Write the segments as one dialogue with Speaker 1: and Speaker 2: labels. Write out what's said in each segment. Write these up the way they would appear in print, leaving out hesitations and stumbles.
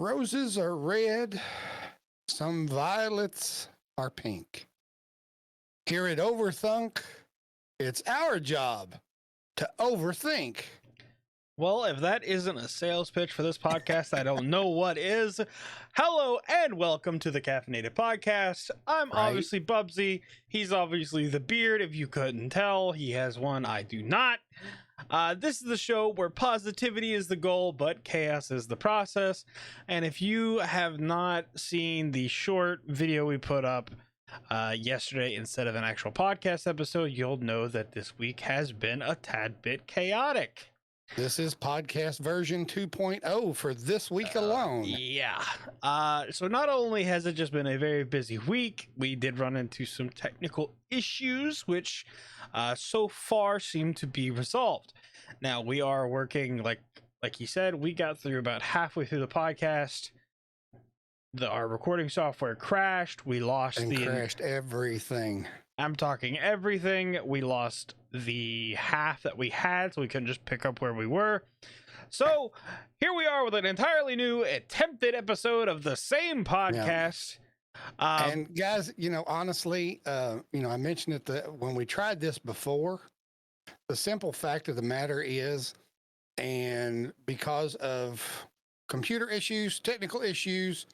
Speaker 1: Roses are red, some violets are pink. Here at Overthunk, it's our job to overthink.
Speaker 2: Well, if that isn't a sales pitch for this podcast, I don't know what is. Hello and welcome to the Caffeinated Podcast. I'm obviously BUBBZI. He's obviously the beard, if you couldn't tell. He has one, I do not. This is the show where positivity is the goal, but chaos is the process. And if you have not seen the short video we put up yesterday instead of an actual podcast episode, you'll know that this week has been a tad bit chaotic.
Speaker 1: This is podcast version 2.0 for this week alone.
Speaker 2: Yeah. So not only has it just been a very busy week, we did run into some technical issues, which so far seem to be resolved. Now we are working, like he said, we got through about halfway through the podcast. Our recording software crashed. We lost
Speaker 1: crashed everything.
Speaker 2: I'm talking everything. We lost the half that we had, so we couldn't just pick up where we were. So here we are with an entirely new attempted episode of the same podcast.
Speaker 1: Yeah. And guys, honestly, I mentioned it when we tried this before. The simple fact of the matter is, and because of computer issues, technical issues,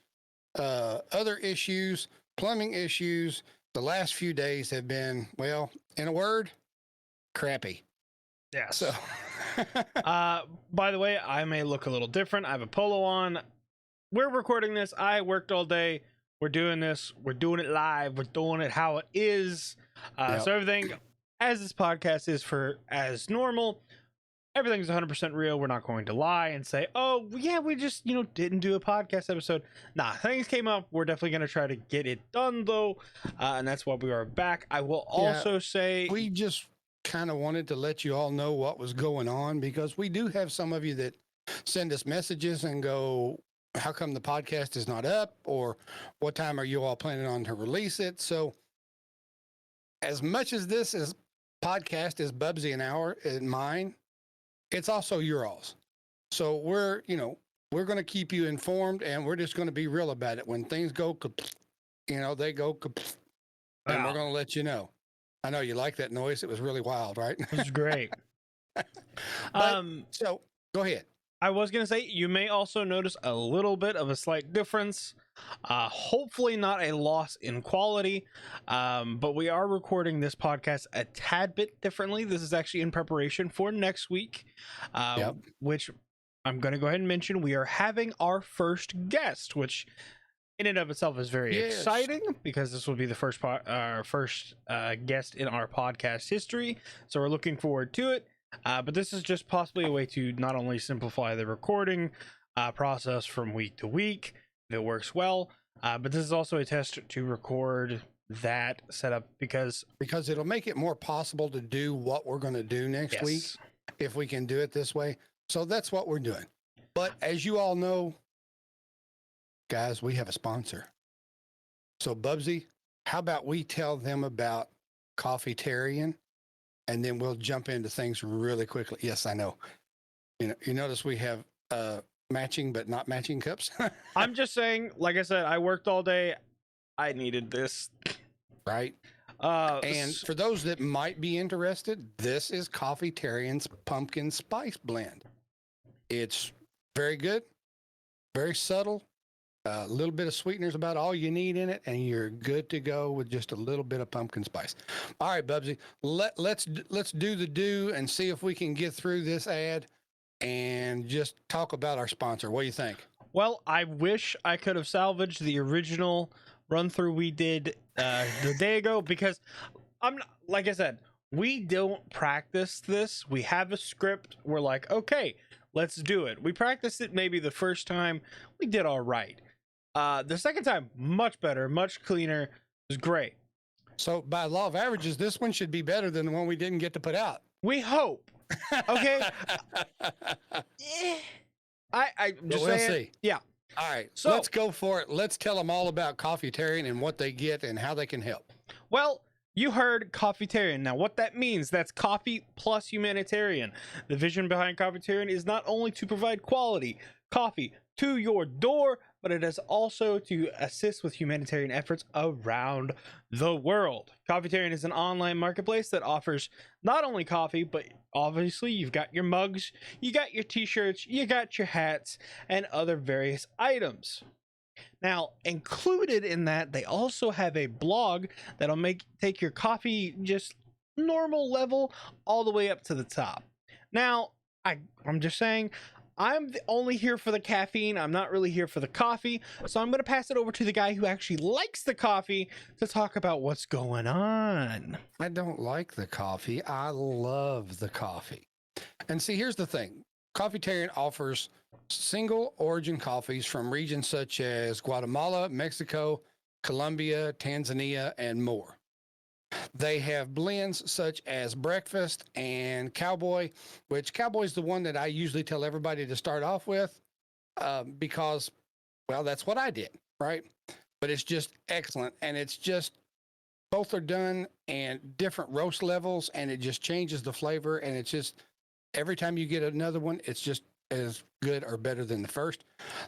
Speaker 1: other issues, plumbing issues, the last few days have been, well, in a word, crappy.
Speaker 2: Yes.
Speaker 1: So,
Speaker 2: by the way, I may look a little different. I have a polo on. We're recording this. I worked all day. We're doing this. We're doing it live. We're doing it how it is. So everything, as this podcast is as normal, everything's 100% real. We're not going to lie and say, oh, yeah, we just, didn't do a podcast episode. Nah, things came up. We're definitely going to try to get it done, though. And that's why we are back. I will also say...
Speaker 1: We just kind of wanted to let you all know what was going on, because we do have some of you that send us messages and go, how come the podcast is not up? Or what time are you all planning on to release it? So as much as this is podcast is BUBBZI and mine, it's also your all's. So we're going to keep you informed, and we're just going to be real about it. When things go, they go, and we're going to let you know. I know you like that noise. It was really wild, right?
Speaker 2: It was great.
Speaker 1: So go ahead.
Speaker 2: I was going to say, you may also notice a little bit of a slight difference. Hopefully not a loss in quality, but we are recording this podcast a tad bit differently. This is actually in preparation for next week, which I'm going to go ahead and mention. We are having our first guest, which in and of itself is very exciting, because this will be the first guest in our podcast history. So we're looking forward to it. But this is just possibly a way to not only simplify the recording process from week to week, if it works well, but this is also a test to record that setup because
Speaker 1: it'll make it more possible to do what we're going to do next week if we can do it this way. So that's what we're doing. But as you all know, guys, we have a sponsor. So BUBBZI, how about we tell them about Coffeetarian, and then we'll jump into things really quickly. Yes, I know. You notice we have matching but not matching cups.
Speaker 2: I'm just saying, like I said, I worked all day. I needed this.
Speaker 1: Right. And for those that might be interested, this is Coffeetarian's pumpkin spice blend. It's very good, very subtle. A little bit of sweeteners, about all you need in it, and you're good to go with just a little bit of pumpkin spice. All right, BUBBZI, let's do the do and see if we can get through this ad and just talk about our sponsor. What do you think?
Speaker 2: Well, I wish I could have salvaged the original run through we did the day ago, because like I said, we don't practice this. We have a script. We're like, okay, let's do it. We practiced it maybe the first time. We did all right. The second time, much better, much cleaner. It was great.
Speaker 1: So by law of averages, this one should be better than the one we didn't get to put out.
Speaker 2: We hope. Okay. I just
Speaker 1: we'll
Speaker 2: saying.
Speaker 1: See.
Speaker 2: Yeah.
Speaker 1: All right. So let's go for it. Let's tell them all about Coffeetarian and what they get and how they can help.
Speaker 2: Well, You heard Coffeetarian. Now, what that means, that's coffee plus humanitarian. The vision behind Coffeetarian is not only to provide quality coffee to your door, but it is also to assist with humanitarian efforts around the world. Coffeetarian is an online marketplace that offers not only coffee, but obviously you've got your mugs, you got your t-shirts, you got your hats, and other various items. Now, included in that, they also have a blog that'll take your coffee just normal level all the way up to the top. Now, I'm just saying, I'm only here for the caffeine. I'm not really here for the coffee. So I'm going to pass it over to the guy who actually likes the coffee to talk about what's going on.
Speaker 1: I don't like the coffee. I love the coffee. And see, here's the thing. Coffeetarian offers single origin coffees from regions such as Guatemala, Mexico, Colombia, Tanzania, and more. They have blends such as breakfast and cowboy, which cowboy is the one that I usually tell everybody to start off with because, well, that's what I did, right? But it's just excellent. And it's just, both are done and different roast levels, and it just changes the flavor. And it's just, every time you get another one, it's just as good or better than the first.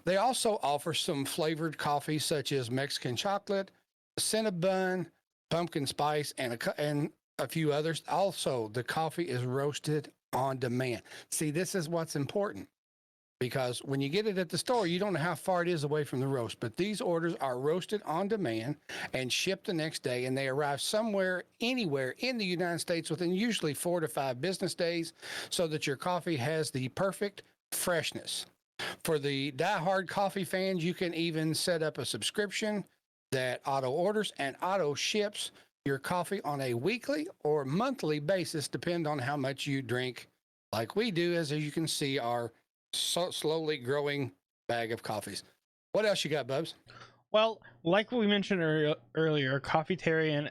Speaker 1: They also offer some flavored coffee such as Mexican chocolate, cinnamon, pumpkin spice, and a few others. Also, the coffee is roasted on demand. See, this is what's important, because when you get it at the store, you don't know how far it is away from the roast, but these orders are roasted on demand and shipped the next day, and they arrive somewhere, anywhere in the United States within usually 4 to 5 business days, so that your coffee has the perfect freshness. For the diehard coffee fans, you can even set up a subscription that auto orders and auto ships your coffee on a weekly or monthly basis, depend on how much you drink, like we do, as you can see our slowly growing bag of coffees. What else you got, Bubs?
Speaker 2: Well, like we mentioned earlier, Coffeetarian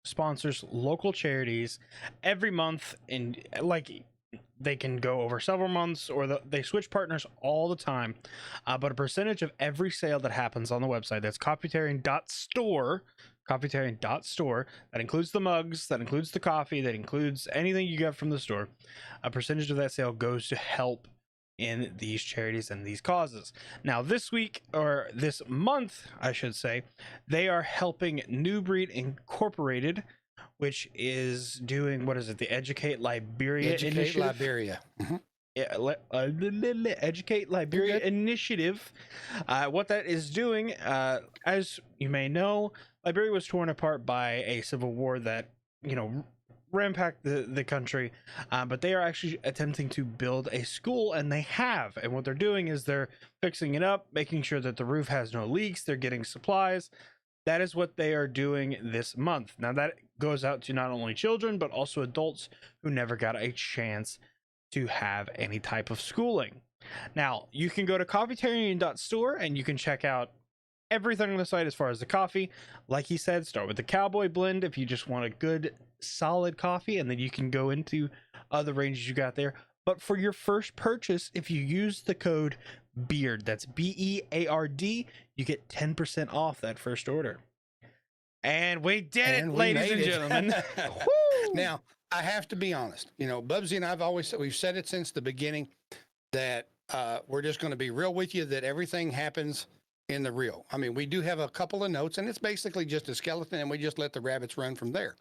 Speaker 2: sponsors local charities every month, and like they can go over several months, or they switch partners all the time. But a percentage of every sale that happens on the website, that's coffeetarian.store, that includes the mugs, that includes the coffee, that includes anything you get from the store, a percentage of that sale goes to help in these charities and these causes. Now, this week, or this month, I should say, they are helping New Breed Incorporated, which is doing, what is it, the Educate Liberia Initiative?
Speaker 1: Liberia. Mm-hmm.
Speaker 2: Yeah, Educate Liberia Initiative. What that is doing, as you may know, Liberia was torn apart by a civil war that, rampacked the country, but they are actually attempting to build a school, and they have. And what they're doing is they're fixing it up, making sure that the roof has no leaks, they're getting supplies. That is what they are doing this month. Now, that goes out to not only children, but also adults who never got a chance to have any type of schooling. Now, you can go to coffeetarian.store and you can check out everything on the site as far as the coffee. Like he said, start with the cowboy blend if you just want a good, solid coffee, and then you can go into other ranges you got there. But for your first purchase, if you use the code BEARD, that's BEARD, you get 10% off that first order. And we did it, ladies and gentlemen.
Speaker 1: Now, I have to be honest. BUBBZI and we've said it since the beginning that we're just going to be real with you, that everything happens in the real. I mean, we do have a couple of notes, and it's basically just a skeleton, and we just let the rabbits run from there.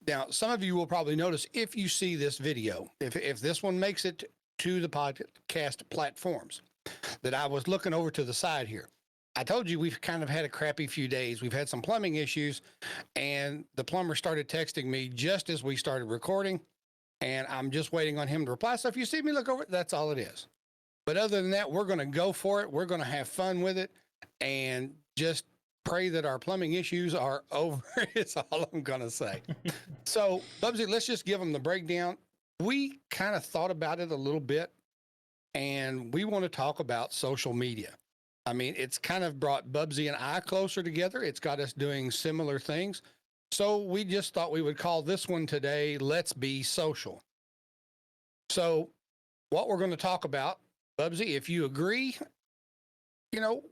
Speaker 1: Now, some of you will probably notice, if you see this video, if this one makes it to the podcast platforms, that I was looking over to the side here. I told you we've kind of had a crappy few days. We've had some plumbing issues, and the plumber started texting me just as we started recording, and I'm just waiting on him to reply. So if you see me look over it, that's all it is. But other than that, we're going to go for it. We're going to have fun with it, and just pray that our plumbing issues are over. It's all I'm going to say. So, BUBBZI, let's just give them the breakdown. We kind of thought about it a little bit, and we want to talk about social media. I mean, it's kind of brought BUBBZI and I closer together. It's got us doing similar things. So we just thought we would call this one today, Let's Be Social. So what we're going to talk about, BUBBZI, if you agree,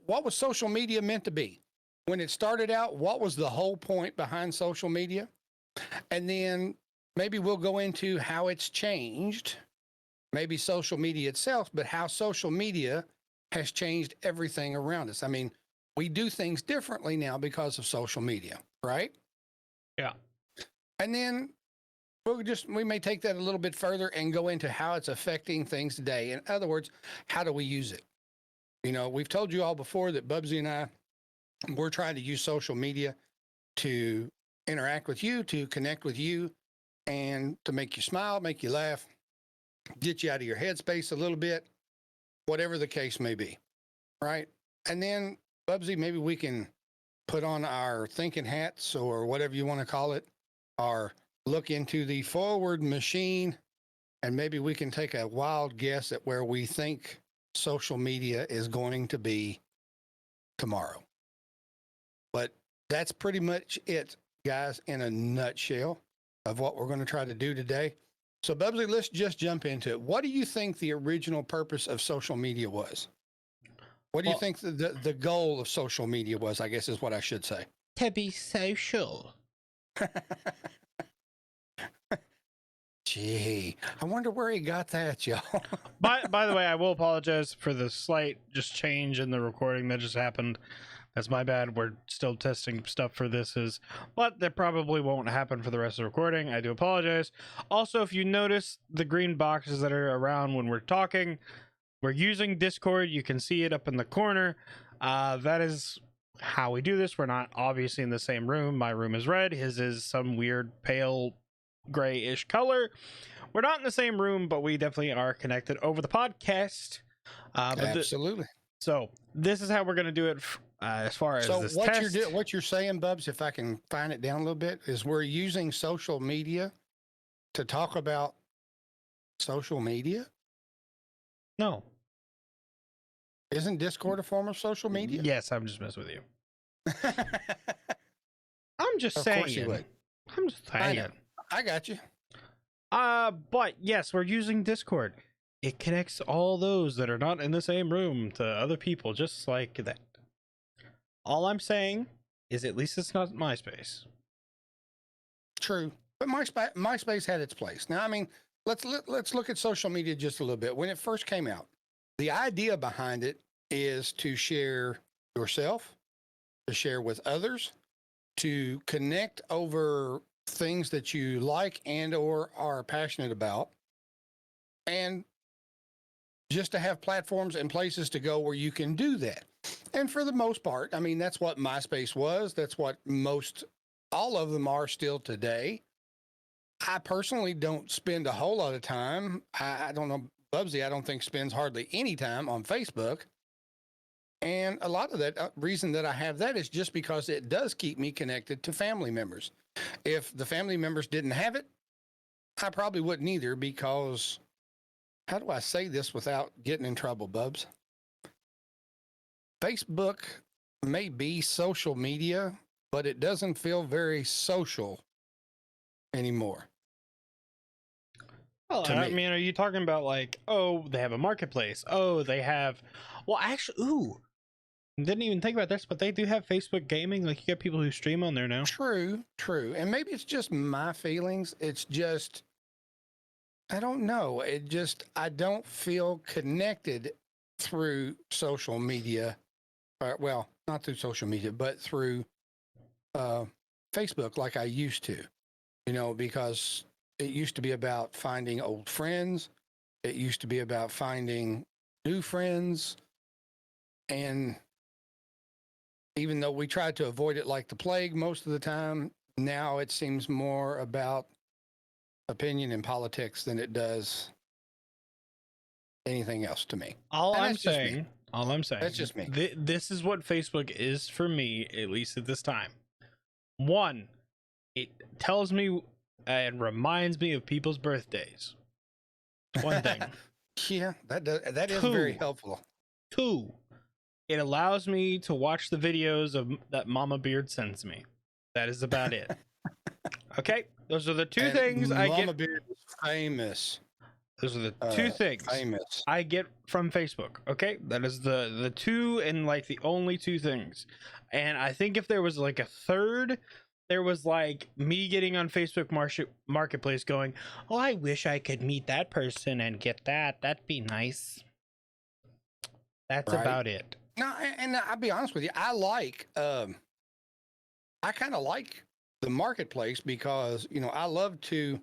Speaker 1: what was social media meant to be? When it started out, what was the whole point behind social media? And then maybe we'll go into how it's changed, maybe social media itself, but how social media has changed everything around us. I mean, we do things differently now because of social media, right?
Speaker 2: Yeah.
Speaker 1: And then we may take that a little bit further and go into how it's affecting things today. In other words, how do we use it? You know, we've told you all before that BUBBZI and I, we're trying to use social media to interact with you, to connect with you, and to make you smile, make you laugh, get you out of your headspace a little bit, whatever the case may be, right? And then, BUBBZI, maybe we can put on our thinking hats or whatever you want to call it, or look into the forward machine, and maybe we can take a wild guess at where we think social media is going to be tomorrow. But that's pretty much it, guys, in a nutshell of what we're going to try to do today. So, BUBBZI, let's just jump into it. What do you think the original purpose of social media was? What do you think the goal of social media was, I guess is what I should say?
Speaker 2: To be social.
Speaker 1: Gee, I wonder where he got that, y'all.
Speaker 2: By the way, I will apologize for the slight just change in the recording that just happened. That's my bad. We're still testing stuff for but that probably won't happen for the rest of the recording. I do apologize. Also, if you notice the green boxes that are around when we're talking, we're using Discord. You can see it up in the corner. That is how we do this. We're not obviously in the same room. My room is red. His is some weird pale grayish color. We're not in the same room, but we definitely are connected over the podcast.
Speaker 1: Absolutely.
Speaker 2: So this is how we're going to do it as far as this test.
Speaker 1: What you're saying, Bubs, if I can find it down a little bit, is we're using social media to talk about social media?
Speaker 2: No.
Speaker 1: Isn't Discord a form of social media?
Speaker 2: Yes, I'm just messing with you. I'm just
Speaker 1: Of
Speaker 2: saying.
Speaker 1: course you would.
Speaker 2: I'm just saying.
Speaker 1: I got you.
Speaker 2: But yes, we're using Discord. It connects all those that are not in the same room to other people, just like that. All I'm saying is at least it's not MySpace.
Speaker 1: True. But MySpace had its place. Now, I mean, let's look at social media just a little bit. When it first came out, the idea behind it is to share yourself, to share with others, to connect over things that you like and or are passionate about, and just to have platforms and places to go where you can do that. And for the most part, I mean, that's what MySpace was. That's what all of them are still today. I personally don't spend a whole lot of time. I don't know, BUBBZI, I don't think spends hardly any time on Facebook. And a lot of that reason that I have that is just because it does keep me connected to family members. If the family members didn't have it, I probably wouldn't either, because how do I say this without getting in trouble, Bubs? Facebook may be social media, but it doesn't feel very social anymore.
Speaker 2: Well, I mean, are you talking about like, oh, they have a marketplace? Oh, they have, well, actually, didn't even think about this, but they do have Facebook gaming. Like, you get people who stream on there now.
Speaker 1: True. And maybe it's just my feelings. It's just, I don't know. I don't feel connected through social media. Well, not through social media, but through Facebook like I used to, because it used to be about finding old friends. It used to be about finding new friends. And even though we tried to avoid it like the plague most of the time, now it seems more about opinion and politics than it does anything else to me.
Speaker 2: All I'm saying,
Speaker 1: that's just me.
Speaker 2: This is what Facebook is for me, at least at this time. One, it tells me and reminds me of people's birthdays. One thing.
Speaker 1: Yeah, that is very helpful.
Speaker 2: Two, it allows me to watch the videos that Mama Beard sends me. That is about it. Okay, those are the two things I get.
Speaker 1: Mama Beard is famous.
Speaker 2: Those are the two things I get from Facebook. Okay, that is the two and like the only two things. And I think if there was like a third, there was like me getting on Facebook Marketplace going, oh, I wish I could meet that person and get that. That'd be nice. That's
Speaker 1: Right.
Speaker 2: about it.
Speaker 1: No, and I'll be honest with you. I kind of like the marketplace because, I love to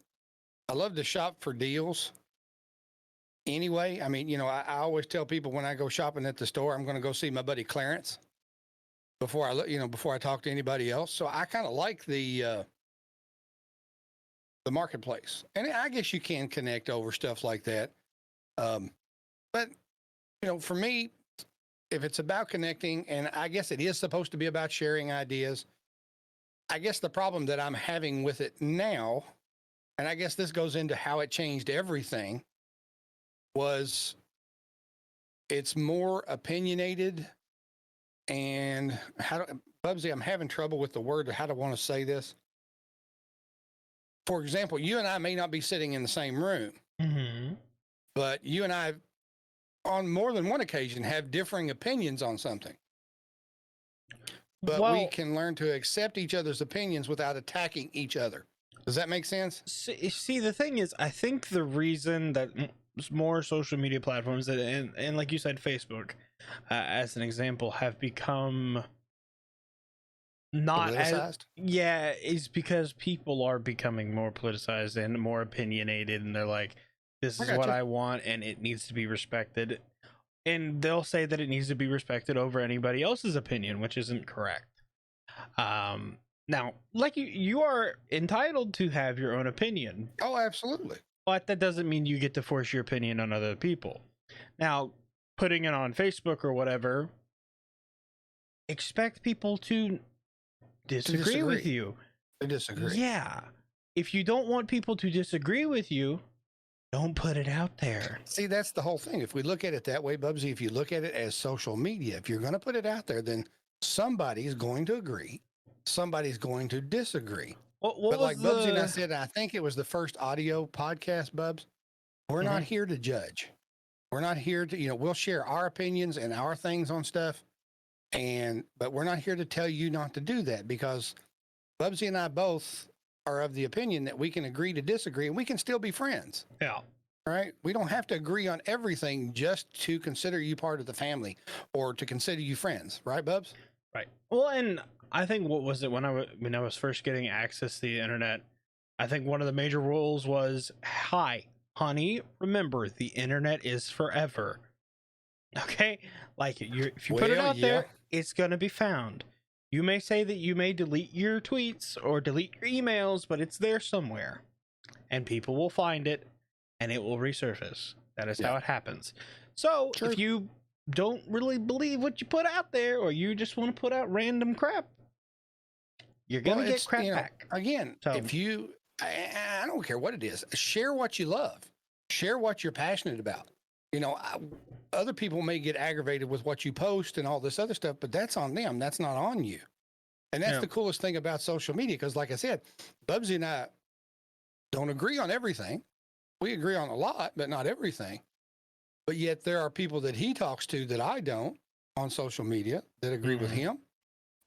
Speaker 1: shop for deals anyway. I mean, I always tell people when I go shopping at the store, I'm going to go see my buddy Clarence before before I talk to anybody else. So I kind of like the marketplace, and I guess you can connect over stuff like that. But for me, if it's about connecting, and I guess it is supposed to be about sharing ideas, I guess the problem that I'm having with it now, and I guess this goes into how it changed everything, was it's more opinionated. And BUBBZI, I'm having trouble with the word, how do I want to say this? For example, you and I may not be sitting in the same room, but you and I, on more than one occasion, have differing opinions on something. But we can learn to accept each other's opinions without attacking each other. Does that make sense?
Speaker 2: See, the thing is, I think the reason that more social media platforms and like you said, Facebook, as an example, have become not
Speaker 1: politicized?
Speaker 2: is because people are becoming more politicized and more opinionated, and they're like, this is what I want and it needs to be respected, and they'll say that it needs to be respected over anybody else's opinion, which isn't correct. Now, like you are entitled to have your own opinion.
Speaker 1: Oh, absolutely.
Speaker 2: But that doesn't mean you get to force your opinion on other people. Now, putting it on Facebook or whatever, expect people to disagree with you.
Speaker 1: To disagree.
Speaker 2: Yeah. If you don't want people to disagree with you, don't put it out there.
Speaker 1: See, that's the whole thing. If we look at it that way, BUBBZI, if you look at it as social media, if you're going to put it out there, then somebody's going to agree. Somebody's going to disagree. But like BUBBZI and I said, I think it was the first audio podcast, Bubs. We're not here to judge. We're not here to, we'll share our opinions and our things on stuff. But we're not here to tell you not to do that, because BUBBZI and I both are of the opinion that we can agree to disagree and we can still be friends.
Speaker 2: Yeah.
Speaker 1: Right? We don't have to agree on everything just to consider you part of the family or to consider you friends. Right, Bubs?
Speaker 2: Right. Well, and I think what was it when I was first getting access to the internet, I think one of the major rules was, hi, honey, remember the internet is forever. Okay? Like if you put it out there, it's going to be found. You may say that you may delete your tweets or delete your emails, but it's there somewhere and people will find it and it will resurface. That is how it happens. So if you don't really believe what you put out there, or you just want to put out random crap, you're going to get crap back.
Speaker 1: Again, if you, I don't care what it is, share what you love, share what you're passionate about. Other people may get aggravated with what you post and all this other stuff, but that's on them. That's not on you. And that's the coolest thing about social media. Because like I said, BUBBZI and I don't agree on everything. We agree on a lot, but not everything. But yet there are people that he talks to that I don't on social media that agree with him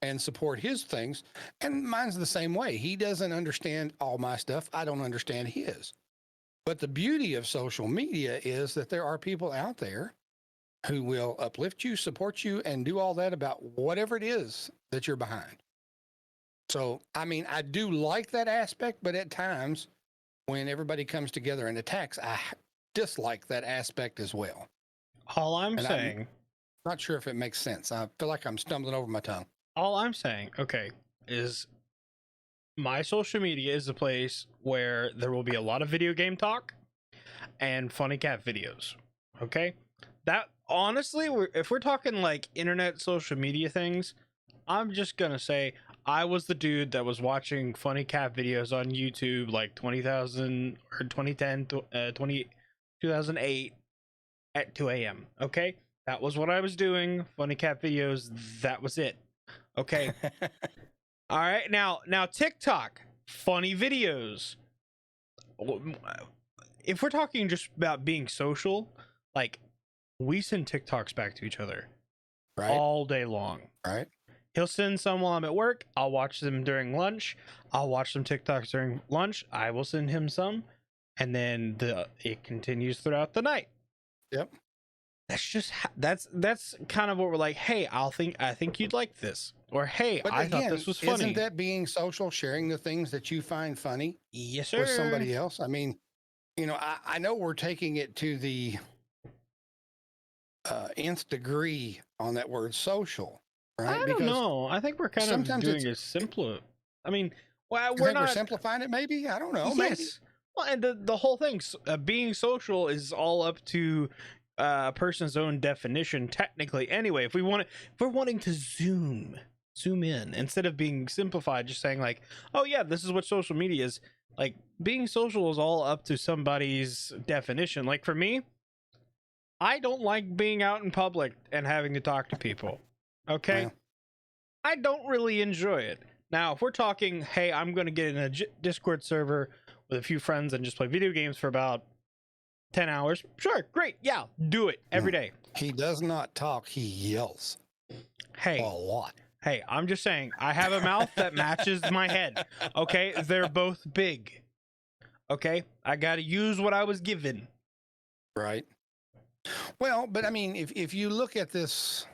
Speaker 1: and support his things. And mine's the same way. He doesn't understand all my stuff. I don't understand his. But the beauty of social media is that there are people out there who will uplift you, support you, and do all that about whatever it is that you're behind. So, I mean, I do like that aspect, but at times when everybody comes together and attacks, I dislike that aspect as well.
Speaker 2: All I'm saying,
Speaker 1: I'm not sure if it makes sense. I feel like I'm stumbling over my tongue.
Speaker 2: All I'm saying, is my social media is a place where there will be a lot of video game talk and funny cat videos. Okay? That, honestly, if we're talking like internet social media things, I'm just gonna say I was the dude that was watching funny cat videos on YouTube like 20,000 or 2010, 2008 at 2 a.m. Okay? That was what I was doing. Funny cat videos, that was it. Okay? All right, now TikTok, funny videos. If we're talking just about being social, like, we send TikToks back to each other all day long.
Speaker 1: Right.
Speaker 2: He'll send some while I'm at work. I'll watch them during lunch. I'll watch some TikToks during lunch. I will send him some, and then it continues throughout the night.
Speaker 1: Yep.
Speaker 2: That's just that's kind of what we're like. Hey, I think you'd like this, or hey,
Speaker 1: But
Speaker 2: I
Speaker 1: again,
Speaker 2: thought this was funny.
Speaker 1: isn't that being social, sharing the things that you find funny
Speaker 2: Yes, sir.
Speaker 1: with somebody else? I mean, I know we're taking it to the nth degree on that word social, right?
Speaker 2: I don't know. I think we're kind of
Speaker 1: sometimes
Speaker 2: doing a simpler. I mean, well,
Speaker 1: you
Speaker 2: we're
Speaker 1: think
Speaker 2: not
Speaker 1: we're simplifying it, maybe? I don't know. Maybe.
Speaker 2: Yes. Well, and the whole thing, being social, is all up to a person's own definition. Technically, anyway, if we're wanting to zoom in instead of being simplified, just saying like, oh yeah, this is what social media is. Like, being social is all up to somebody's definition. Like, for me, I don't like being out in public and having to talk to people. Okay.
Speaker 1: Well.
Speaker 2: I don't really enjoy it. Now, if we're talking, hey, I'm going to get in a Discord server with a few friends and just play video games for about 10 hours, sure, great, yeah, do it every day.
Speaker 1: He does not talk, he yells.
Speaker 2: Hey,
Speaker 1: a lot.
Speaker 2: Hey, I'm just saying, I have a mouth that matches my head. Okay, they're both big. Okay, I got to use what I was given.
Speaker 1: Right. Well, but I mean, if you look at this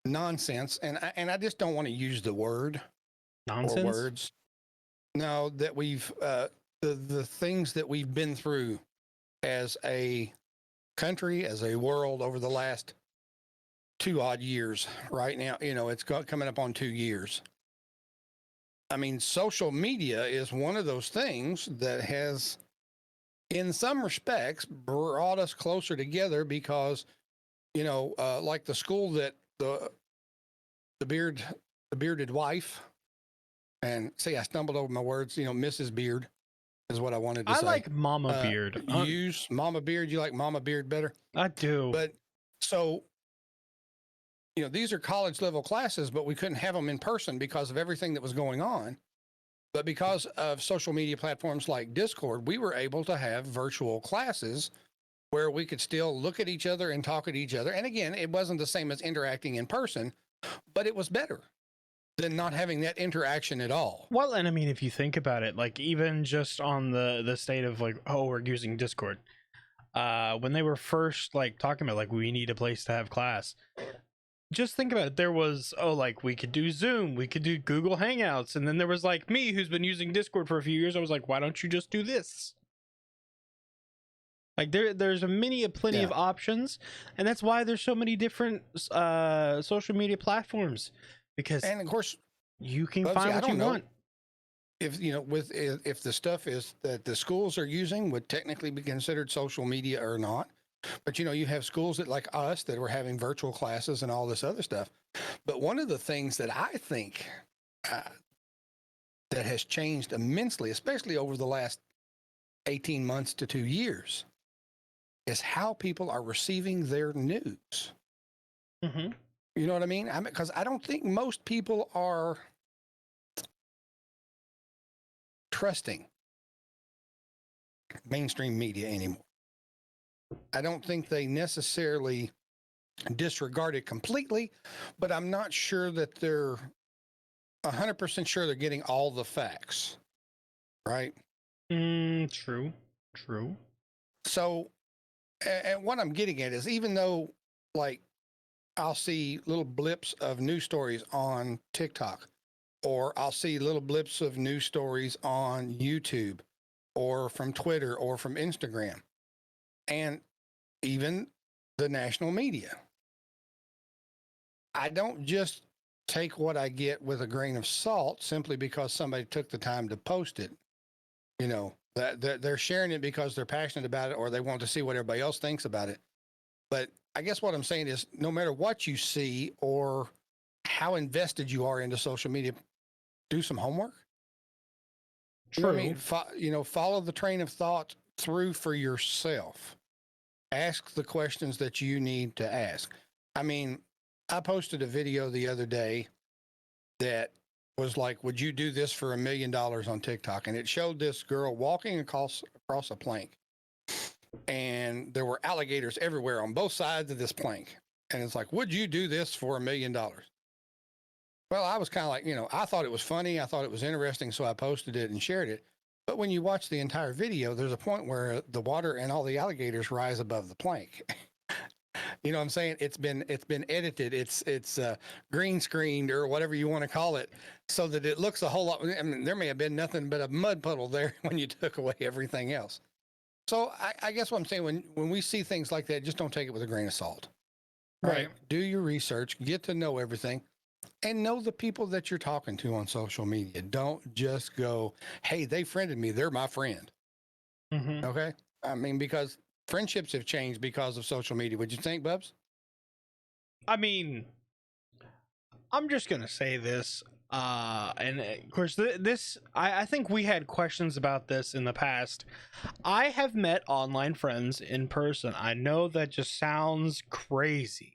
Speaker 1: nonsense, and I just don't want to use the word
Speaker 2: Nonsense
Speaker 1: or words. No, that we've the things that we've been through as a country, as a world over the last 2 odd years. Right now, it's coming up on 2 years. I mean, social media is one of those things that has, in some respects, brought us closer together because, like the school that the bearded wife, and see, I stumbled over my words, Mrs. Beard is what I wanted to say.
Speaker 2: I like Mama Beard.
Speaker 1: Use Mama Beard. You like Mama Beard better?
Speaker 2: I do.
Speaker 1: But so, these are college level classes, but we couldn't have them in person because of everything that was going on. But because of social media platforms like Discord, we were able to have virtual classes where we could still look at each other and talk at each other. And again, it wasn't the same as interacting in person, but it was better than not having that interaction at all.
Speaker 2: Well, and I mean, if you think about it, like even just on the state of like, oh, we're using Discord, when they were first like talking about like we need a place to have class, just think about it. There was, like we could do Zoom, we could do Google Hangouts, and then there was like me who's been using Discord for a few years. I was like, why don't you just do this? Like there's plenty of options, and that's why there's so many different social media platforms, because
Speaker 1: And of course,
Speaker 2: you can
Speaker 1: BUBBZI,
Speaker 2: find
Speaker 1: I
Speaker 2: what you
Speaker 1: don't know
Speaker 2: want.
Speaker 1: if the stuff is that the schools are using would technically be considered social media or not. But you have schools that like us that were having virtual classes and all this other stuff. But one of the things that I think that has changed immensely, especially over the last 18 months to 2 years, is how people are receiving their news.
Speaker 2: Mm-hmm.
Speaker 1: You know what I mean? Because I don't think most people are trusting mainstream media anymore. I don't think they necessarily disregard it completely, but I'm not sure that they're 100% sure they're getting all the facts, right?
Speaker 2: True.
Speaker 1: So, and what I'm getting at is, even though, like, I'll see little blips of news stories on TikTok, or I'll see little blips of news stories on YouTube, or from Twitter, or from Instagram, and even the national media. I don't just take what I get with a grain of salt simply because somebody took the time to post it. That they're sharing it because they're passionate about it or they want to see what everybody else thinks about it. But I guess what I'm saying is, no matter what you see or how invested you are into social media, do some homework.
Speaker 2: True.
Speaker 1: You know what I mean? Follow the train of thought through for yourself. Ask the questions that you need to ask. I mean, I posted a video the other day that was like, would you do this for $1 million on TikTok? And it showed this girl walking across a plank. And there were alligators everywhere on both sides of this plank. And it's like, would you do this for $1 million? Well, I was kind of like, I thought it was funny. I thought it was interesting. So I posted it and shared it. But when you watch the entire video, there's a point where the water and all the alligators rise above the plank. You know what I'm saying? It's been edited. It's green screened or whatever you want to call it, so that it looks a whole lot. I mean, there may have been nothing but a mud puddle there when you took away everything else. So I guess what I'm saying, when we see things like that, just don't take it with a grain of salt.
Speaker 2: Right.
Speaker 1: Do your research, get to know everything, and know the people that you're talking to on social media. Don't just go, hey, they friended me, they're my friend.
Speaker 2: Mm-hmm.
Speaker 1: Okay? I mean, because friendships have changed because of social media. Would you think, Bubs?
Speaker 2: I mean, I'm just gonna say this, and of course, I think we had questions about this in the past. I have met online friends in person. I know that just sounds crazy.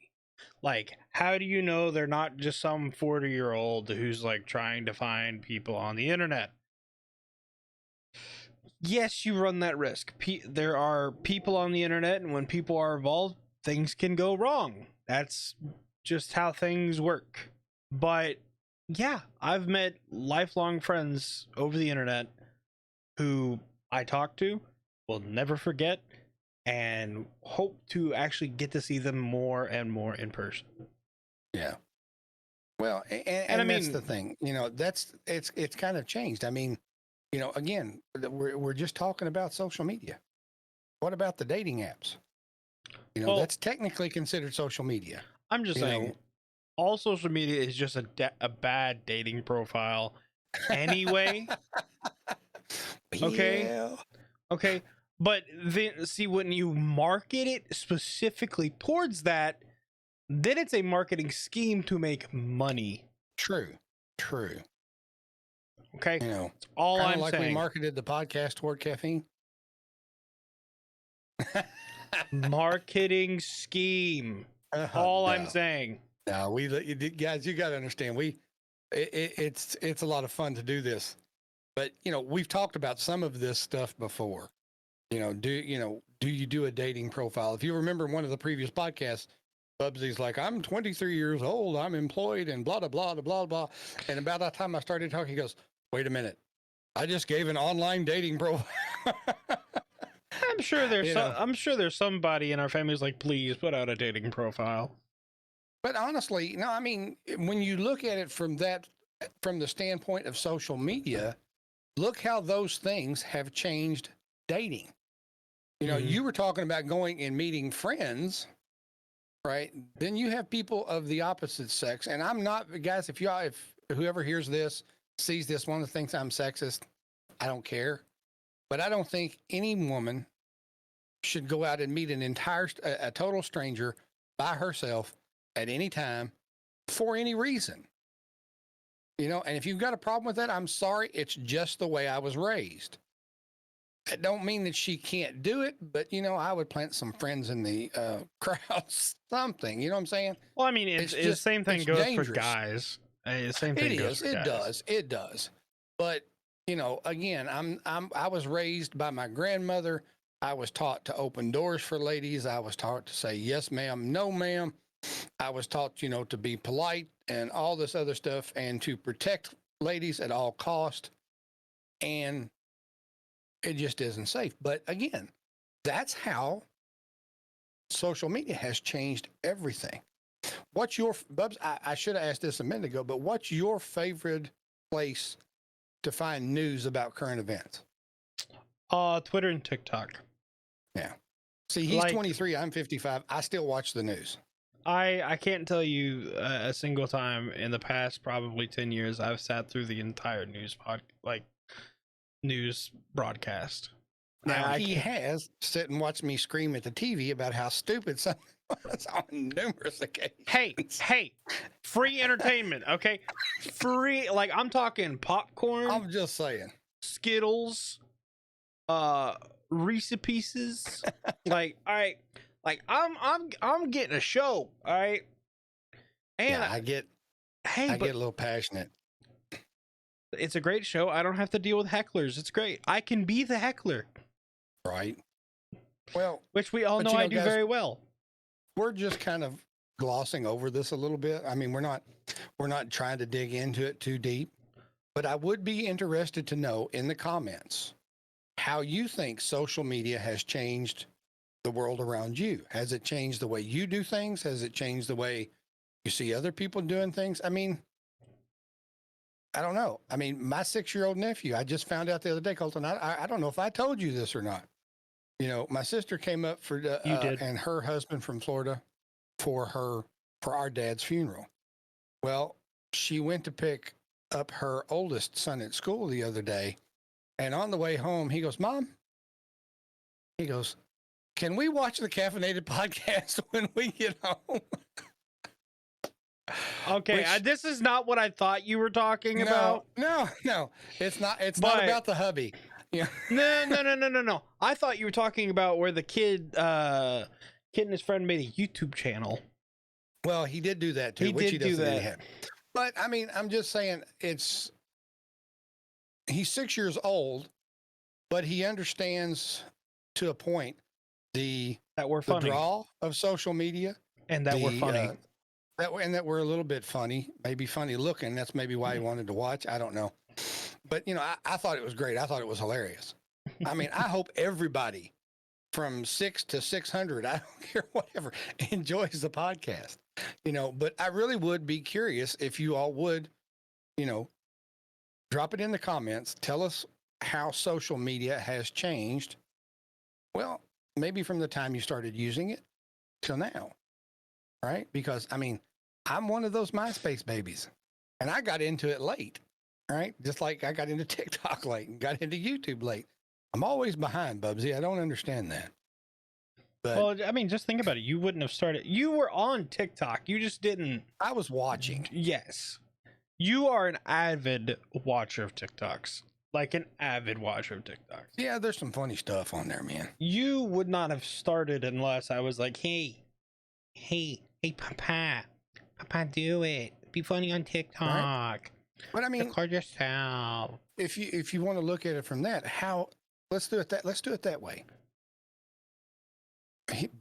Speaker 2: Like, how do you know they're not just some 40-year-old who's like trying to find people on the internet? Yes, you run that risk. There are people on the internet, and when people are involved, things can go wrong. That's just how things work. But yeah, I've met lifelong friends over the internet who I talk to, will never forget, and hope to actually get to see them more and more in person.
Speaker 1: Yeah. Well,
Speaker 2: And I
Speaker 1: that's
Speaker 2: mean,
Speaker 1: the thing. It's kind of changed. I mean, again, we're just talking about social media. What about the dating apps?
Speaker 2: well,
Speaker 1: that's technically considered social media.
Speaker 2: I'm just
Speaker 1: you
Speaker 2: saying,
Speaker 1: know,
Speaker 2: all social media is just a bad dating profile anyway. Okay.
Speaker 1: Yeah.
Speaker 2: Okay. But then, see, when you market it specifically towards that, then it's a marketing scheme to make money.
Speaker 1: True. True.
Speaker 2: Okay.
Speaker 1: You know,
Speaker 2: That's all
Speaker 1: kind of
Speaker 2: I'm
Speaker 1: like we
Speaker 2: saying.
Speaker 1: marketed the podcast toward caffeine.
Speaker 2: Marketing scheme. All I'm
Speaker 1: No,
Speaker 2: saying.
Speaker 1: no, guys, you got to understand. It's a lot of fun to do this, but we've talked about some of this stuff before. Do you do a dating profile? If you remember one of the previous podcasts, BUBBZI's like, I'm 23 years old, I'm employed, and blah blah blah blah blah. And about that time I started talking, he goes, "Wait a minute, I just gave an online dating profile."
Speaker 2: I'm sure there's
Speaker 1: You know,
Speaker 2: I'm sure there's somebody in our families like, please put out a dating profile.
Speaker 1: but honestly, no, I mean, when you look at it from the standpoint of social media, look how those things have changed dating.
Speaker 2: Mhm.
Speaker 1: You were talking about going and meeting friends, right? Then you have people of the opposite sex. And I'm not, guys, if whoever hears this, sees this, one of the things I'm sexist, I don't care. But I don't think any woman should go out and meet a total stranger by herself at any time for any reason. And if you've got a problem with that, I'm sorry. It's just the way I was raised. It don't mean that she can't do it, but I would plant some friends in the crowd, something. You know what I'm saying?
Speaker 2: Well, I mean, it's the same thing
Speaker 1: it's
Speaker 2: goes
Speaker 1: dangerous.
Speaker 2: for guys. The same
Speaker 1: It
Speaker 2: thing goes
Speaker 1: is.
Speaker 2: for
Speaker 1: It
Speaker 2: guys.
Speaker 1: does. It does. But again, I was raised by my grandmother. I was taught to open doors for ladies. I was taught to say yes, ma'am, no, ma'am. I was taught, to be polite and all this other stuff, and to protect ladies at all cost. And it just isn't safe. But again, that's how social media has changed everything. What's your, Bubs? I should have asked this a minute ago, but what's your favorite place to find news about current events?
Speaker 2: Twitter and TikTok.
Speaker 1: Yeah. See, he's 23. I'm 55. I still watch the news.
Speaker 2: I can't tell you a single time in the past probably 10 years I've sat through the entire news broadcast.
Speaker 1: Now, he has sit and watched me scream at the TV about how stupid something was on numerous occasions.
Speaker 2: Hey, free entertainment, okay? Free, like, I'm talking popcorn,
Speaker 1: I'm just saying.
Speaker 2: Skittles, Reese Pieces. Like, all right, like I'm getting a show, all right? And
Speaker 1: Yeah, I get a little passionate.
Speaker 2: It's a great show. I don't have to deal with hecklers. It's great. I can be the heckler.
Speaker 1: Right. Well,
Speaker 2: which we all know I do
Speaker 1: guys,
Speaker 2: very well.
Speaker 1: We're just kind of glossing over this a little bit. I mean, we're not trying to dig into it too deep, but I would be interested to know in the comments how you think social media has changed the world around you. Has it changed the way you do things? Has it changed the way you see other people doing things? I mean, I don't know. I mean, my 6-year-old nephew, I just found out the other day, Colton, I don't know if I told you this or not. You know, my sister came up for
Speaker 2: You did.
Speaker 1: and her husband from Florida for our dad's funeral. Well, she went to pick up her oldest son at school the other day, and on the way home, he goes, "Mom," he goes, "can we watch the caffeinated podcast when we get home?"
Speaker 2: Okay,
Speaker 1: Which-
Speaker 2: this is not what I thought you were talking about.
Speaker 1: No, it's not. It's not
Speaker 2: But-
Speaker 1: about the hubby. Yeah.
Speaker 2: No. I thought you were talking about where the kid and his friend made a YouTube channel.
Speaker 1: Well, he did do that too,
Speaker 2: He
Speaker 1: which
Speaker 2: did
Speaker 1: he
Speaker 2: do
Speaker 1: doesn't
Speaker 2: that.
Speaker 1: have. But I mean, I'm just saying, he's 6 years old, but he understands to a point the
Speaker 2: That we're
Speaker 1: the
Speaker 2: funny.
Speaker 1: draw of social media,
Speaker 2: And that we're
Speaker 1: the,
Speaker 2: funny.
Speaker 1: that we're a little bit funny, maybe funny looking. That's maybe why he wanted to watch. I don't know, but you know, I thought it was great. I thought it was hilarious. I mean, I hope everybody from 6 to 600, I don't care, whatever, enjoys the podcast. You know, but I really would be curious if you all would, you know, drop it in the comments. Tell us how social media has changed. Well, maybe from the time you started using it till now, right? Because I mean, I'm one of those MySpace babies, and I got into it late, right? Just like I got into TikTok late and got into YouTube late. I'm always behind, BUBBZI. I don't understand that. But
Speaker 2: Well, I mean, just think about it. You wouldn't have started. You were on TikTok. You just didn't.
Speaker 1: I was watching.
Speaker 2: Yes. You are an avid watcher of TikToks. Like an avid watcher of TikToks.
Speaker 1: Yeah, there's some funny stuff on there, man.
Speaker 2: You would not have started unless I was like, hey, Papa, do it. Be funny on TikTok.
Speaker 1: But I mean,
Speaker 2: Record yourself.
Speaker 1: if you want to look at it from that, let's do it that way.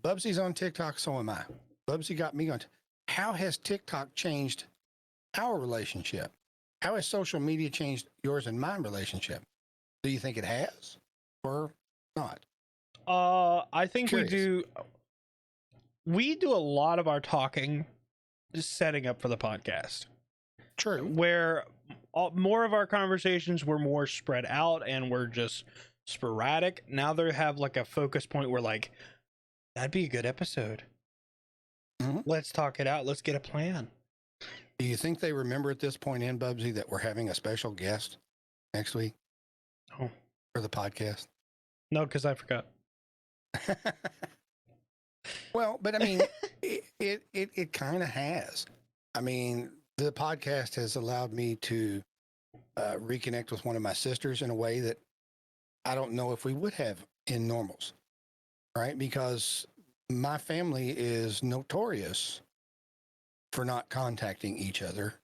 Speaker 1: BUBBZI's on TikTok, so am I. BUBBZI got me on. How has TikTok changed our relationship? How has social media changed yours and my relationship? Do you think it has or not?
Speaker 2: I think
Speaker 1: Curious.
Speaker 2: we do a lot of our talking just setting up for the podcast.
Speaker 1: True.
Speaker 2: Where more of our conversations were more spread out and were just sporadic. Now they have like a focus point where like, that'd be a good episode.
Speaker 1: Mhm.
Speaker 2: Let's talk it out. Let's get a plan.
Speaker 1: Do you think they remember at this point in BUBBZI that we're having a special guest next week
Speaker 2: Oh,
Speaker 1: for the podcast?
Speaker 2: no, because I forgot.
Speaker 1: Well, but I mean, it kind of has. I mean, the podcast has allowed me to reconnect with one of my sisters in a way that I don't know if we would have in normals, right? Because my family is notorious for not contacting each other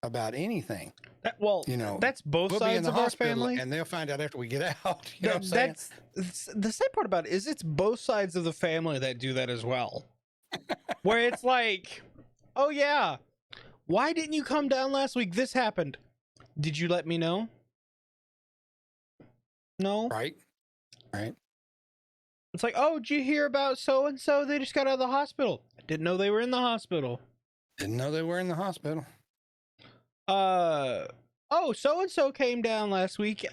Speaker 1: about anything.
Speaker 2: Well,
Speaker 1: You know,
Speaker 2: that's both
Speaker 1: We'll be in
Speaker 2: sides
Speaker 1: the
Speaker 2: of our
Speaker 1: hospital,
Speaker 2: family.
Speaker 1: and they'll find out after we get out. You know what I'm saying?
Speaker 2: That's the sad part about it is it's both sides of the family that do that as well. Where it's like, oh yeah, why didn't you come down last week? This happened. Did you let me know? No.
Speaker 1: Right.
Speaker 2: It's like, oh, did you hear about so and so? They just got out of the hospital. I didn't know they were in the hospital.
Speaker 1: Didn't know they were in the hospital.
Speaker 2: Oh, so and so came down last week.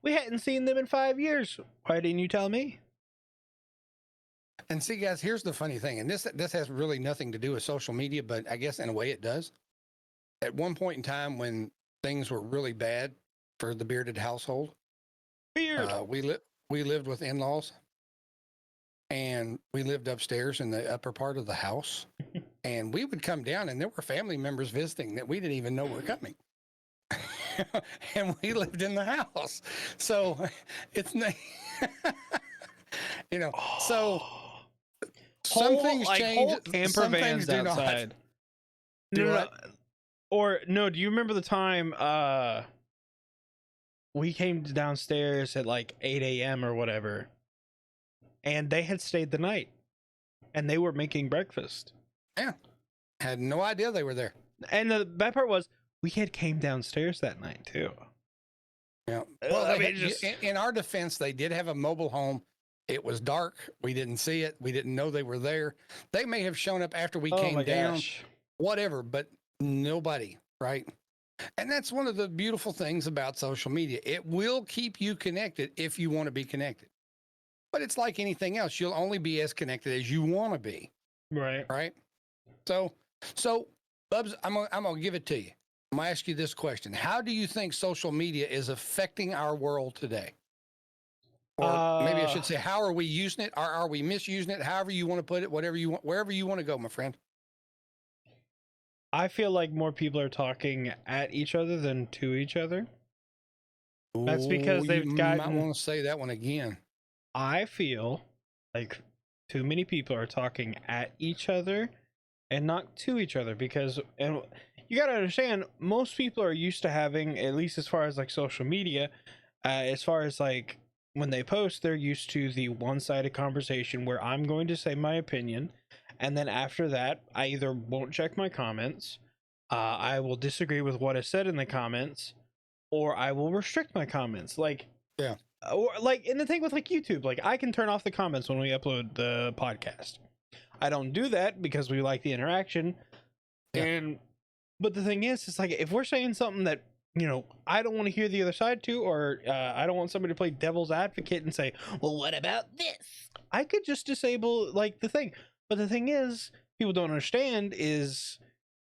Speaker 2: We hadn't seen them in 5 years. Why didn't you tell me?
Speaker 1: And see, guys, here's the funny thing, and this has really nothing to do with social media, but I guess in a way it does. At one point in time when things were really bad for the Bearded household,
Speaker 2: Weird.
Speaker 1: we lived with in-laws, and we lived upstairs in the upper part of the house, and we would come down, and there were family members visiting that we didn't even know were coming. And we lived in the house, so it's not, you know, so some things change,
Speaker 2: whole camper
Speaker 1: some things
Speaker 2: vans
Speaker 1: do not.
Speaker 2: outside.
Speaker 1: Do
Speaker 2: No,
Speaker 1: what?
Speaker 2: or no, do you remember the time we came downstairs at like 8 a.m. or whatever, and they had stayed the night and they were making breakfast?
Speaker 1: Yeah. Had no idea they were there.
Speaker 2: And the bad part was we had came downstairs that night too.
Speaker 1: Yeah. Well,
Speaker 2: I mean, just
Speaker 1: in our defense, they did have a mobile home. It was dark. We didn't see it. We didn't know they were there. They may have shown up after we
Speaker 2: oh
Speaker 1: came
Speaker 2: my
Speaker 1: down,
Speaker 2: gosh.
Speaker 1: whatever, but nobody, right? And that's one of the beautiful things about social media. It will keep you connected if you want to be connected. But it's like anything else. You'll only be as connected as you want to be,
Speaker 2: Right.
Speaker 1: right? So, Bubs, I'm gonna give it to you. I'm gonna ask you this question: how do you think social media is affecting our world today? Or maybe I should say, how are we using it? Are we misusing it? However you want to put it, whatever you want, wherever you want to go, my friend.
Speaker 2: I feel like more people are talking at each other than to each other. That's because they've
Speaker 1: you
Speaker 2: gotten.
Speaker 1: might want to say that one again.
Speaker 2: I feel like too many people are talking at each other and not to each other because, and you got to understand, most people are used to having, at least as far as like social media, as far as like when they post, they're used to the one-sided conversation where I'm going to say my opinion, and then after that, I either won't check my comments, I will disagree with what is said in the comments, or I will restrict my comments. Like,
Speaker 1: Yeah.
Speaker 2: Or like, and the thing with like YouTube, like I can turn off the comments when we upload the podcast. I don't do that because we like the interaction.
Speaker 1: Yeah.
Speaker 2: But the thing is, it's like if we're saying something that, you know, I don't want to hear the other side to, or I don't want somebody to play devil's advocate and say, well, what about this? I could just disable like the thing. But the thing is, people don't understand is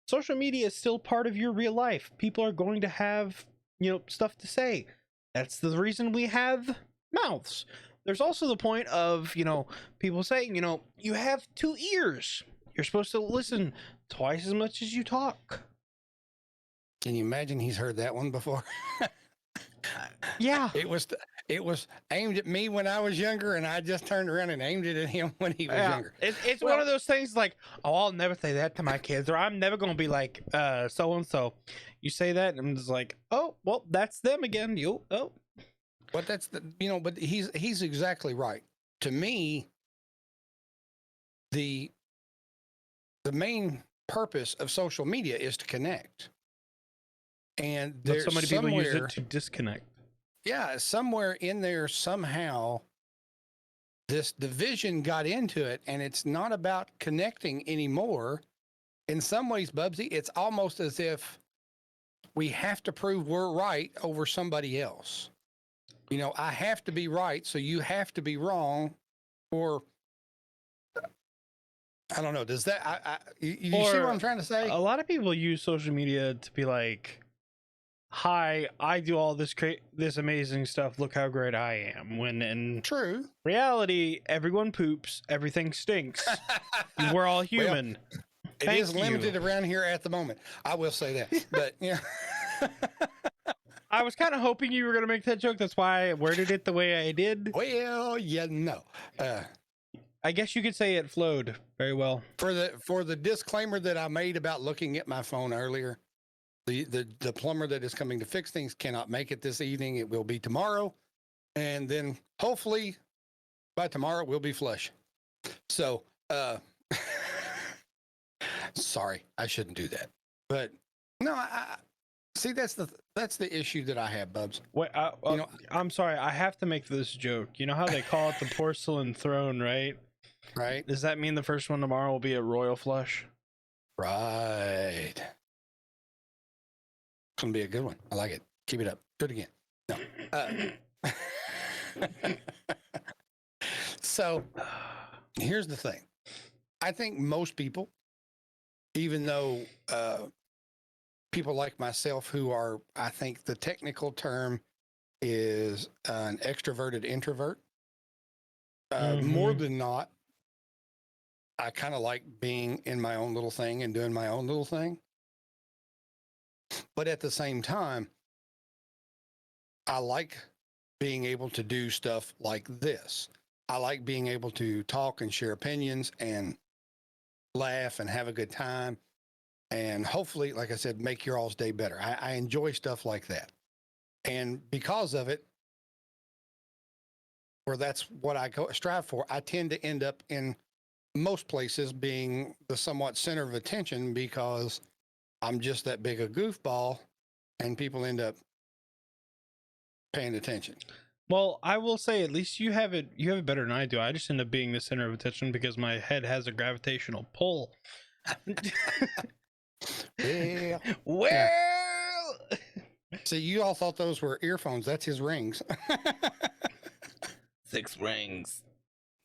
Speaker 2: social media is still part of your real life. People are going to have, you know, stuff to say. That's the reason we have mouths. There's also the point of, you know, people saying, you know, you have 2 ears. You're supposed to listen twice as much as you talk.
Speaker 1: Can you imagine he's heard that one before?
Speaker 2: Yeah.
Speaker 1: It was aimed at me when I was younger, and I just turned around and aimed it at him when he was younger.
Speaker 2: It's one of those things like, oh, I'll never say that to my kids, or I'm never going to be like so and so. You say that, and I'm just like, oh, well, that's them again.
Speaker 1: But that's but he's exactly right. To me, the main purpose of social media is to connect. And
Speaker 2: But
Speaker 1: there's
Speaker 2: so many people use it to disconnect.
Speaker 1: Yeah, somewhere in there, somehow, this division got into it, and it's not about connecting anymore. In some ways, BUBBZI, it's almost as if we have to prove we're right over somebody else. You know, I have to be right, so you have to be wrong, or I don't know. Does that? You see what I'm trying to say?
Speaker 2: A lot of people use social media to be like, hi, I do all this this amazing stuff, look how great I am, when in
Speaker 1: True
Speaker 2: reality everyone poops, everything stinks. We're all human.
Speaker 1: Well, it is limited around here at the moment, I will say that. But yeah.
Speaker 2: I was kind of hoping you were going to make that joke, that's why I worded it the way I did.
Speaker 1: Well, no.
Speaker 2: I guess you could say it flowed very well.
Speaker 1: For the disclaimer that I made about looking at my phone earlier, the plumber that is coming to fix things cannot make it this evening. It will be tomorrow, and then hopefully by tomorrow we'll be flush. So, sorry, I shouldn't do that. But no, I see that's the issue that I have, Bubs.
Speaker 2: Wait, I'm sorry, I have to make this joke. You know how they call it the porcelain throne, right?
Speaker 1: Right.
Speaker 2: Does that mean the first one tomorrow will be a royal flush?
Speaker 1: Right. It's gonna be a good one. I like it. Keep it up. Do it again. No. So here's the thing. I think most people, even though people like myself who are, I think the technical term is an extroverted introvert, more than not, I kind of like being in my own little thing and doing my own little thing. But at the same time, I like being able to do stuff like this. I like being able to talk and share opinions and laugh and have a good time. And hopefully, like I said, make your all's day better. I enjoy stuff like that. And because of it, or that's what I strive for, I tend to end up in most places being the somewhat center of attention because I'm just that big a goofball and people end up paying attention.
Speaker 2: Well, I will say at least you have it better than I do. I just end up being the center of attention because my head has a gravitational pull.
Speaker 1: Yeah.
Speaker 2: Well,
Speaker 1: Yeah. See, you all thought those were earphones. That's his rings.
Speaker 2: 6 rings.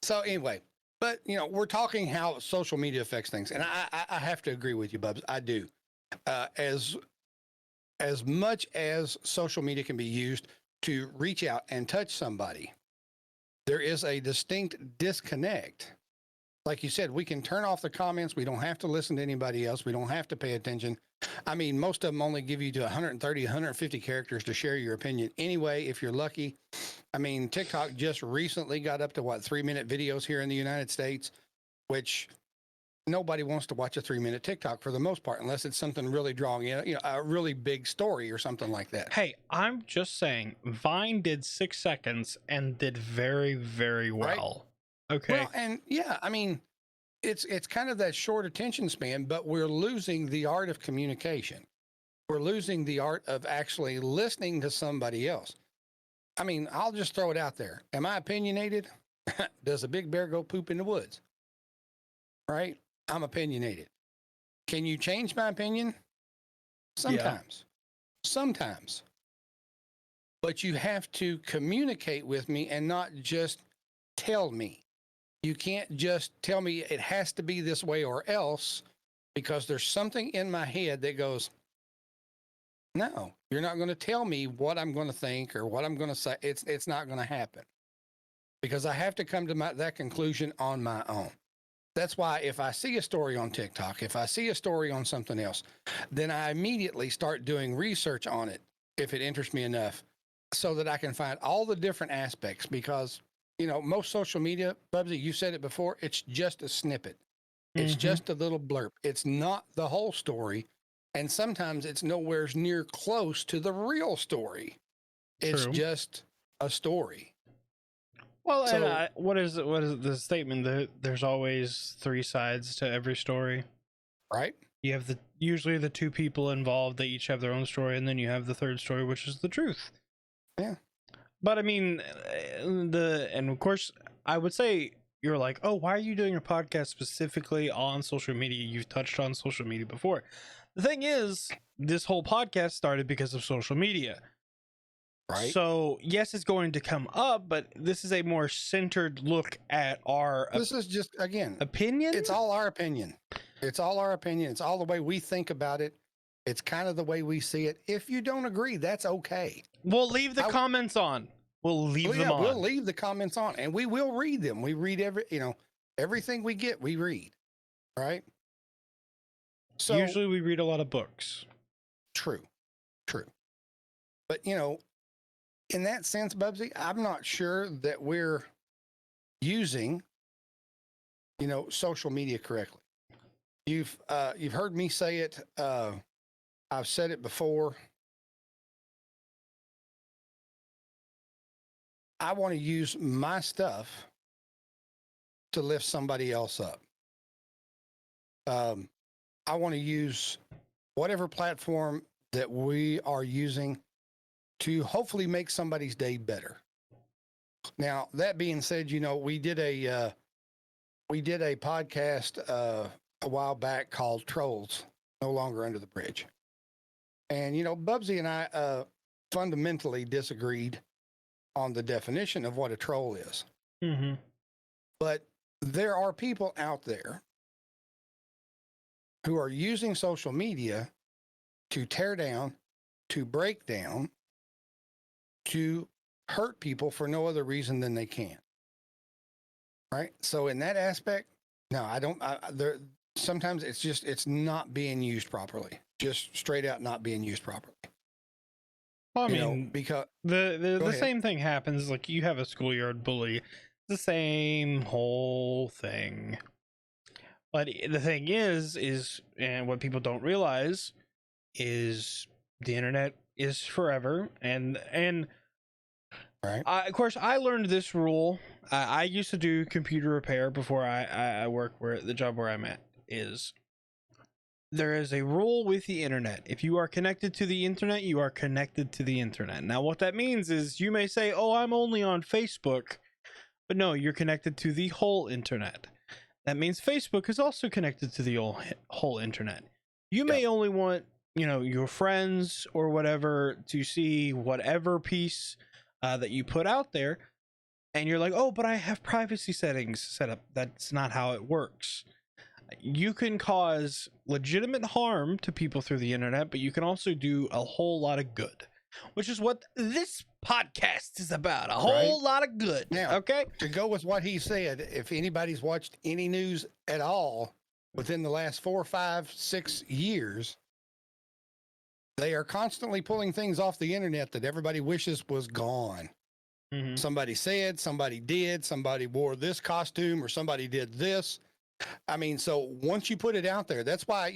Speaker 1: So anyway, but we're talking how social media affects things, and I have to agree with you, Bubs. I do. As much as social media can be used to reach out and touch somebody, there is a distinct disconnect. Like you said, we can turn off the comments. We don't have to listen to anybody else. We don't have to pay attention. I mean, most of them only give you to 130, 150 characters to share your opinion. Anyway, if you're lucky. I mean, TikTok just recently got up to 3-minute videos here in the United States, which nobody wants to watch a 3-minute TikTok for the most part, unless it's something really drawing in, a really big story or something like that.
Speaker 2: Hey, I'm just saying, Vine did 6 seconds and did very, very well. Right? Okay.
Speaker 1: Well, and yeah, I mean, it's kind of that short attention span, but we're losing the art of communication. We're losing the art of actually listening to somebody else. I mean, I'll just throw it out there. Am I opinionated? Does a big bear go poop in the woods? Right? I'm opinionated. Can you change my opinion? Sometimes. Yeah. Sometimes. But you have to communicate with me and not just tell me. You can't just tell me it has to be this way or else, because there's something in my head that goes, no, you're not going to tell me what I'm going to think or what I'm going to say. It's not going to happen, because I have to come to that conclusion on my own. That's why if I see a story on TikTok, if I see a story on something else, then I immediately start doing research on it if it interests me enough, so that I can find all the different aspects. Because, most social media, BUBBZI, you said it before, it's just a snippet. It's just a little blurb. It's not the whole story. And sometimes it's nowhere near close to the real story. It's
Speaker 2: True.
Speaker 1: just a story.
Speaker 2: Well, so, and what is the statement? There's always 3 sides to every story.
Speaker 1: Right.
Speaker 2: You have usually the 2 people involved. They each have their own story, and then you have the 3rd story, which is the truth.
Speaker 1: Yeah.
Speaker 2: But I mean, and of course, I would say you're like, oh, why are you doing a podcast specifically on social media? You've touched on social media before. The thing is, this whole podcast started because of social media. Right. So, yes, it's going to come up, but this is a more centered look at our...
Speaker 1: This is just, again...
Speaker 2: opinion?
Speaker 1: It's all our opinion. It's all our opinion. It's all the way we think about it. It's kind of the way we see it. If you don't agree, that's okay.
Speaker 2: We'll leave the comments on. We'll leave them on.
Speaker 1: We'll leave the comments on, and we will read them. We read everything we get, we read. Right?
Speaker 2: So usually we read a lot of books.
Speaker 1: True. But, in that sense, BUBBZI, I'm not sure that we're using, social media correctly. You've heard me say it. I've said it before. I want to use my stuff to lift somebody else up. I want to use whatever platform that we are using to hopefully make somebody's day better. Now, that being said, we did a podcast a while back called Trolls No Longer Under the Bridge. And, BUBBZI and I fundamentally disagreed on the definition of what a troll is.
Speaker 2: Mm-hmm.
Speaker 1: But there are people out there who are using social media to tear down, to break down, to hurt people for no other reason than they can. Right? So in that aspect, no, I don't. Sometimes it's not being used properly. Just straight out not being used properly.
Speaker 2: Well, I mean,
Speaker 1: because
Speaker 2: the same thing happens. Like, you have a schoolyard bully, the same whole thing. But the thing is, and what people don't realize is the internet is forever, and
Speaker 1: right.
Speaker 2: of course, I learned this rule I used to do computer repair before I work where the job where I'm at is. There is a rule with the internet. If you are connected to the internet, you are connected to the internet. Now, what that means is you may say, oh, I'm only on Facebook, but no, you're connected to the whole internet. That means Facebook is also connected to the whole internet. You may only want, your friends or whatever to see whatever piece that you put out there. And you're like, oh, but I have privacy settings set up. That's not how it works. You can cause legitimate harm to people through the internet, but you can also do a whole lot of good, which is what this podcast is about. A whole lot of good.
Speaker 1: Now,
Speaker 2: okay?
Speaker 1: To go with what he said, if anybody's watched any news at all within the last 4, 5, 6 years, they are constantly pulling things off the internet that everybody wishes was gone.
Speaker 2: Mm-hmm.
Speaker 1: Somebody said, somebody did, somebody wore this costume, or somebody did this. I mean, so once you put it out there, that's why,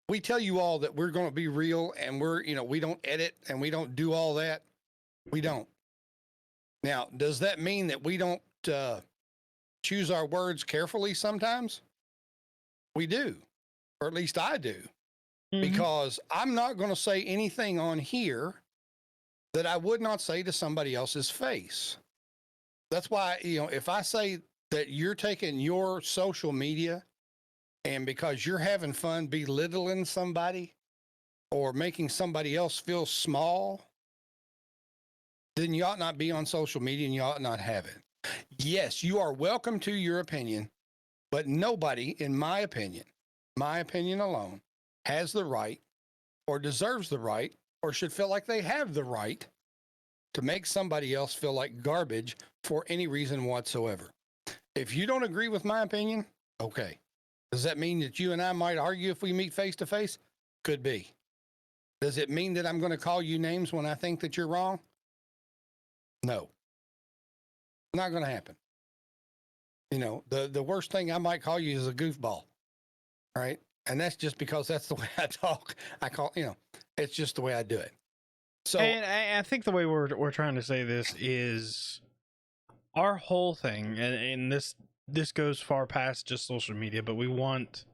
Speaker 1: we tell you all that we're going to be real, and we don't edit and we don't do all that. We don't. Now, does that mean that we don't choose our words carefully sometimes? We do, or at least I do, because I'm not going to say anything on here that I would not say to somebody else's face. That's why, if I say that you're taking your social media and because you're having fun belittling somebody or making somebody else feel small, then you ought not be on social media and you ought not have it. Yes, you are welcome to your opinion, but nobody, in my opinion alone, has the right or deserves the right or should feel like they have the right to make somebody else feel like garbage for any reason whatsoever. If you don't agree with my opinion, okay. Does that mean that you and I might argue if we meet face to face? Could be. Does it mean that I'm going to call you names when I think that you're wrong? No. Not going to happen. The worst thing I might call you is a goofball. Right? And that's just because that's the way I talk. It's just the way I do it. So,
Speaker 2: and I think the way we're trying to say this is our whole thing, and this goes far past just social media, but we want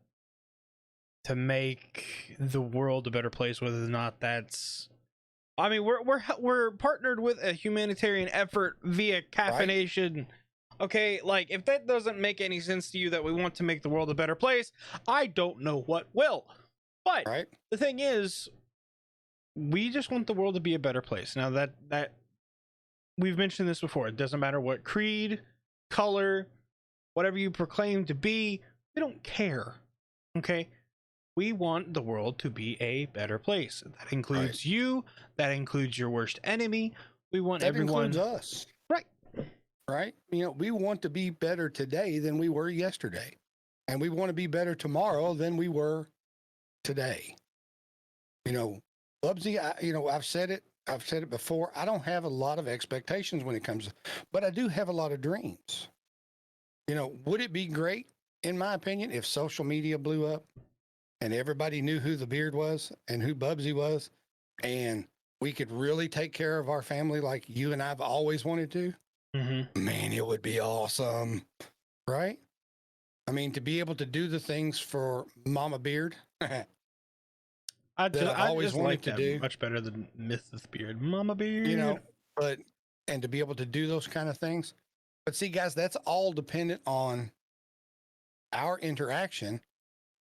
Speaker 2: to make the world a better place, whether or not that's. I mean, we're partnered with a humanitarian effort via caffeination. Right. Okay, like if that doesn't make any sense to you that we want to make the world a better place, I don't know what will. But the thing is, we just want the world to be a better place. Now that we've mentioned this before, it doesn't matter what creed, color, whatever you proclaim to be, we don't care. Okay? We want the world to be a better place. That includes you, that includes your worst enemy. We want everyone.
Speaker 1: That includes us. Right? We want to be better today than we were yesterday. And we want to be better tomorrow than we were today. BUBBZI, I've said it before. I don't have a lot of expectations when it comes, but I do have a lot of dreams. Would it be great, in my opinion, if social media blew up and everybody knew who the Beard was and who BUBBZI was, and we could really take care of our family like you and I've always wanted to? Mm-hmm. Man, it would be awesome, right? I mean, to be able to do the things for Mama Beard that I've always wanted to do.
Speaker 2: Much better than Mrs. Beard, Mama Beard.
Speaker 1: And to be able to do those kind of things. But see, guys, that's all dependent on our interaction,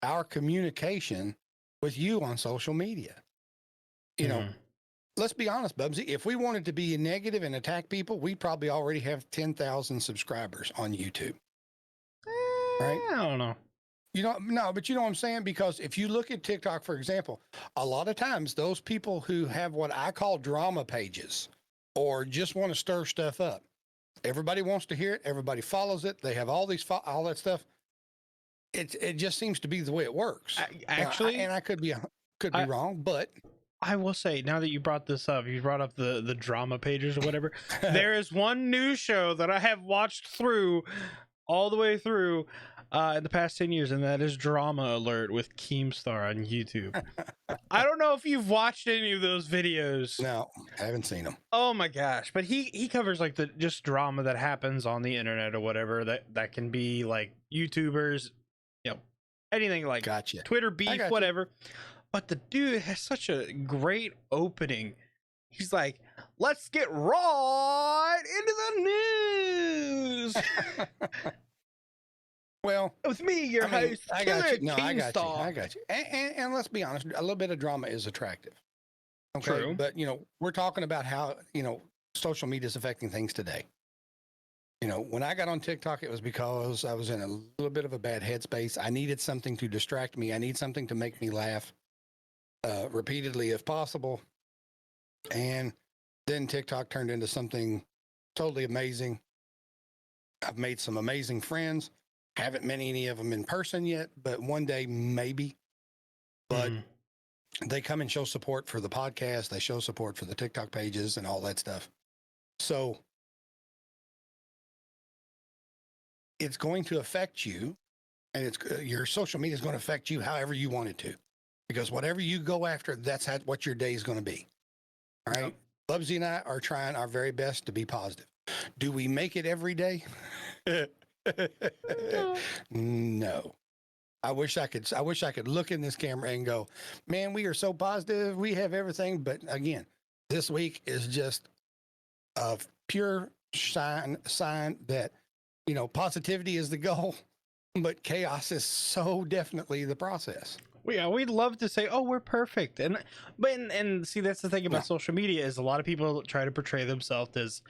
Speaker 1: our communication with you on social media. Let's be honest, BUBBZI. If we wanted to be negative and attack people, we probably already have 10,000 subscribers on YouTube. Right?
Speaker 2: I don't know.
Speaker 1: No, but you know what I'm saying? Because if you look at TikTok, for example, a lot of times those people who have what I call drama pages or just want to stir stuff up, everybody wants to hear it. Everybody follows it. They have all that stuff. It just seems to be the way it works.
Speaker 2: Actually,
Speaker 1: and I could be wrong, but
Speaker 2: I will say, now that you brought this up, you brought up the drama pages or whatever. There is one news show that I have watched through all the way through. in the past 10 years, and that is Drama Alert with Keemstar on YouTube. I don't know if you've watched any of those videos.
Speaker 1: No, I haven't seen them.
Speaker 2: Oh my gosh, but he covers like the just drama that happens on the internet or whatever, that can be like YouTubers, you know, anything like
Speaker 1: Gotcha.
Speaker 2: Twitter beef,
Speaker 1: gotcha.
Speaker 2: whatever. But the dude has such a great opening. He's like, let's get right into the news.
Speaker 1: Well,
Speaker 2: With me, your host,
Speaker 1: I
Speaker 2: Killer
Speaker 1: got you. No, I got you.
Speaker 2: Keemstar.
Speaker 1: I got you. And let's be honest, a little bit of drama is attractive. Okay.
Speaker 2: True.
Speaker 1: But, we're talking about how, social media is affecting things today. When I got on TikTok, it was because I was in a little bit of a bad headspace. I needed something to distract me. I need something to make me laugh repeatedly if possible. And then TikTok turned into something totally amazing. I've made some amazing friends. Haven't met any of them in person yet, but one day maybe. But they come and show support for the podcast. They show support for the TikTok pages and all that stuff. So it's going to affect you, and your social media is going to affect you however you want it to, because whatever you go after, that's what your day is going to be. All right. Yep. BUBBZI and I are trying our very best to be positive. Do we make it every day? No. I wish I could look in this camera and go, man, we are so positive. We have everything. But again, this week is just a pure sign that, positivity is the goal, but chaos is so definitely the process.
Speaker 2: Yeah, we'd love to say, oh, we're perfect. And see, that's the thing about social media is a lot of people try to portray themselves as,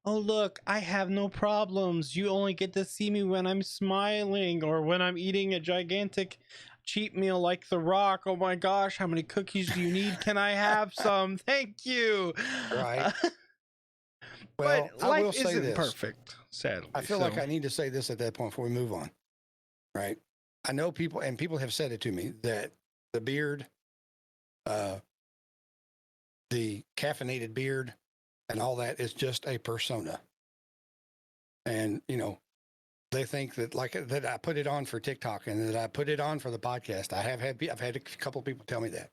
Speaker 2: oh, look, I have no problems. You only get to see me when I'm smiling or when I'm eating a gigantic cheat meal like The Rock. Oh my gosh, how many cookies do you need? Can I have some? Thank you.
Speaker 1: Right.
Speaker 2: Well,
Speaker 1: I
Speaker 2: life
Speaker 1: will say
Speaker 2: isn't
Speaker 1: this.
Speaker 2: Perfect, sadly.
Speaker 1: I feel like I need to say this at that point before we move on. Right. I know people, and people have said it to me, that the beard, the caffeinated beard, and all that is just a persona. And, they think that that I put it on for TikTok and that I put it on for the podcast. I've had a couple of people tell me that.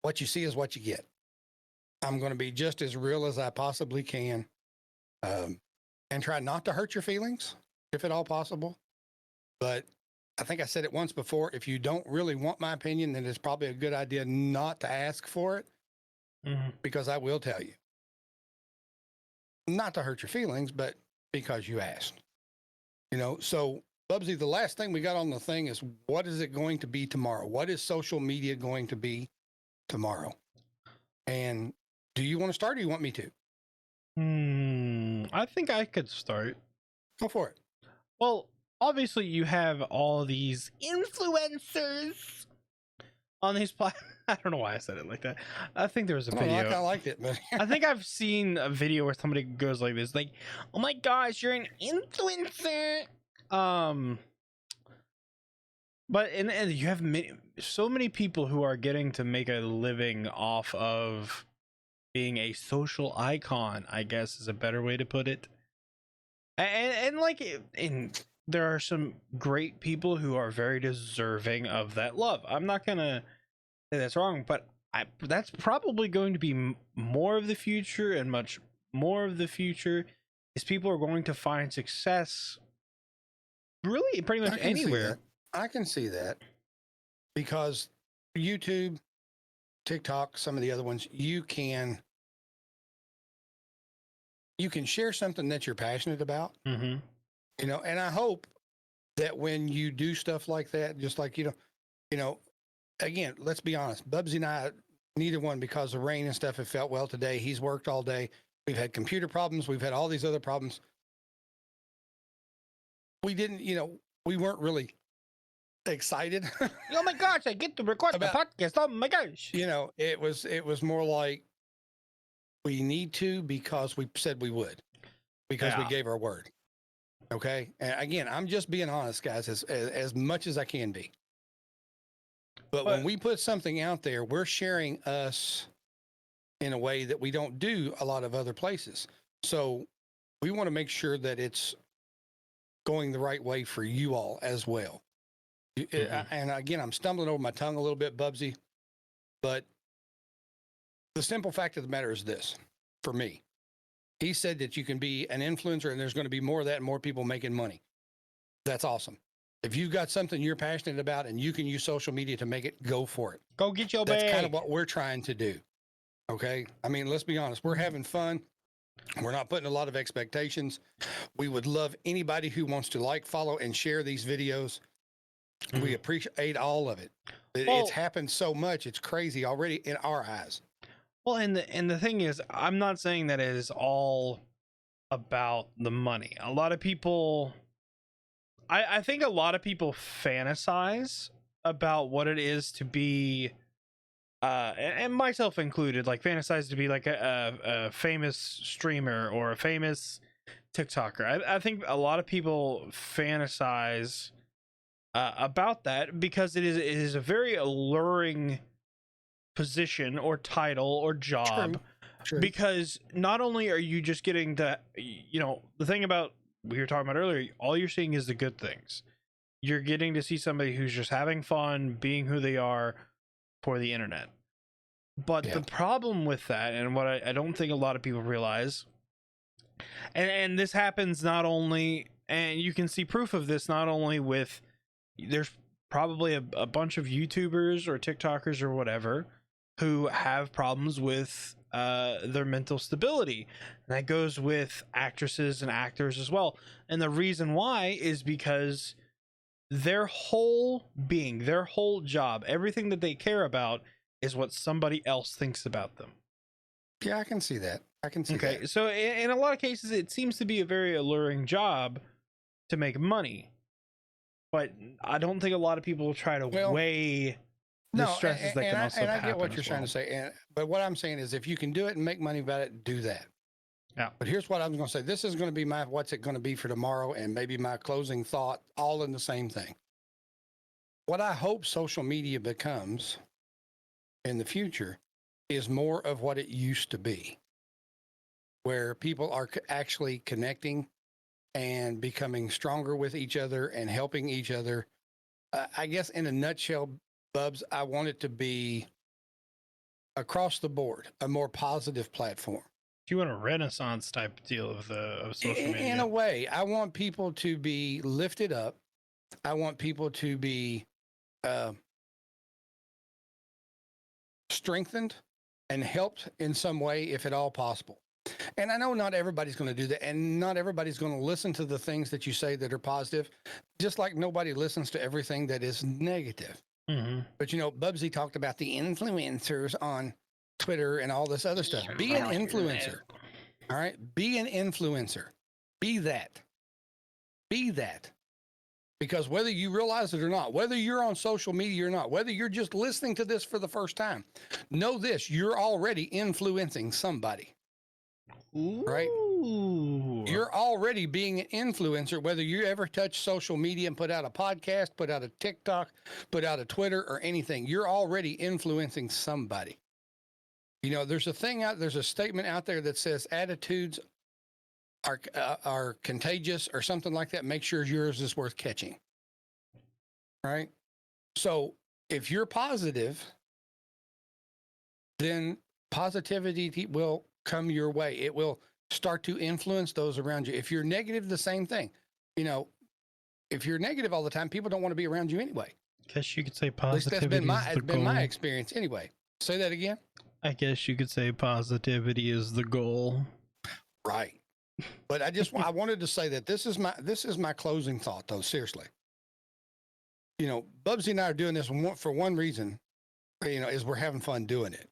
Speaker 1: What you see is what you get. I'm going to be just as real as I possibly can, and try not to hurt your feelings if at all possible. But I think I said it once before. If you don't really want my opinion, then it's probably a good idea not to ask for it, because I will tell you. Not to hurt your feelings, but because you asked. So BUBBZI, the last thing we got on the thing is, what is it going to be tomorrow? What is social media going to be tomorrow? And do you want to start or do you want me to?
Speaker 2: I think I could start.
Speaker 1: Go for it.
Speaker 2: Well, obviously you have all these influencers on these platforms. I don't know why I said it like that. I think there was a video.
Speaker 1: I kind of liked it, but
Speaker 2: I think I've seen a video where somebody goes like this, like, "Oh my gosh, you're an influencer." But and you have so many people who are getting to make a living off of being a social icon, I guess is a better way to put it. And there are some great people who are very deserving of that love. I'm not gonna say that's wrong, but that's probably going to be more of the future, and much more of the future is people are going to find success really pretty much anywhere.
Speaker 1: I can see that, because YouTube, TikTok, some of the other ones, you can share something that you're passionate about, and I hope that when you do stuff like that, just like, again, let's be honest, BUBBZI and I, neither one, because of rain and stuff, have felt well today. He's worked all day. We've had computer problems. We've had all these other problems. We didn't, we weren't really excited.
Speaker 2: Oh my gosh, I get to record the podcast. Oh my gosh.
Speaker 1: It was more like, we need to, because we said we would, because we gave our word. Okay. And again, I'm just being honest, guys, as much as I can be. But when we put something out there, we're sharing us in a way that we don't do a lot of other places. So we want to make sure that it's going the right way for you all as well. And again, I'm stumbling over my tongue a little bit, BUBBZI, but the simple fact of the matter is this for me. He said that you can be an influencer and there's going to be more of that and more people making money. That's awesome. If you've got something you're passionate about and you can use social media to make it, go for it.
Speaker 2: Go get your
Speaker 1: That's
Speaker 2: bag.
Speaker 1: kind of what we're trying to do. Okay. I mean, let's be honest. We're having fun. We're not putting a lot of expectations. We would love anybody who wants to like, follow, and share these videos. We appreciate all of it. It's happened so much. It's crazy already in our eyes.
Speaker 2: Well, and the thing is, I'm not saying that it is all about the money. A lot of people, I think a lot of people fantasize about what it is to be, and myself included, like fantasize to be like a famous streamer or a famous TikToker. I think a lot of people fantasize about that because it is a very alluring position or title or job.
Speaker 1: True.
Speaker 2: Because not only are you just getting the, you know, the thing about we were talking about earlier, all you're seeing is the good things. You're getting to see somebody who's just having fun being who they are for the internet. But the problem with that, and what I don't think a lot of people realize, and this happens not only, and you can see proof of this not only with, there's probably a bunch of YouTubers or TikTokers or whatever who have problems with their mental stability. And that goes with actresses and actors as well. And the reason why is because their whole being, their whole job, everything that they care about is what somebody else thinks about them.
Speaker 1: Yeah, I can see that. I can see that.
Speaker 2: Okay, so in a lot of cases, it seems to be a very alluring job to make money. But I don't think a lot of people try to weigh the stresses that can also happen.
Speaker 1: And I get what you're trying to say. But what I'm saying is if you can do it and make money about it, do that.
Speaker 2: Yeah.
Speaker 1: But here's what I'm going to say. This is going to be my what's it going to be for tomorrow and maybe my closing thought, all in the same thing. What I hope social media becomes in the future is more of what it used to be, where people are actually connecting and becoming stronger with each other and helping each other. I guess in a nutshell, Bubs, I want it to be across the board, a more positive platform.
Speaker 2: You want a renaissance type deal of social media?
Speaker 1: In a way, I want people to be lifted up. I want people to be strengthened and helped in some way, if at all possible. And I know not everybody's going to do that, and not everybody's going to listen to the things that you say that are positive, just like nobody listens to everything that is negative.
Speaker 2: Mm-hmm.
Speaker 1: But, you know, BUBBZI talked about the influencers on Twitter and all this other stuff. Be an influencer. All right? Be an influencer. Be that. Be that. Because whether you realize it or not, whether you're on social media or not, whether you're just listening to this for the first time, know this, you're already influencing somebody.
Speaker 2: Ooh.
Speaker 1: Right? You're already being an influencer, whether you ever touch social media and put out a podcast, put out a TikTok, put out a Twitter or anything. You're already influencing somebody. You know, there's a statement out there that says attitudes are contagious or something like that. Make sure yours is worth catching. Right? So if you're positive, then positivity will come your way. It will start to influence those around you. If you're negative, the same thing. You know, if you're negative all the time, people don't want to be around you anyway.
Speaker 2: Guess you could say
Speaker 1: At least
Speaker 2: positivity
Speaker 1: that's been my experience anyway. Say that again.
Speaker 2: I guess you could say positivity is the goal.
Speaker 1: Right. But I wanted to say that this is my closing thought though. Seriously. You know, BUBBZI and I are doing this for one reason, you know, is we're having fun doing it.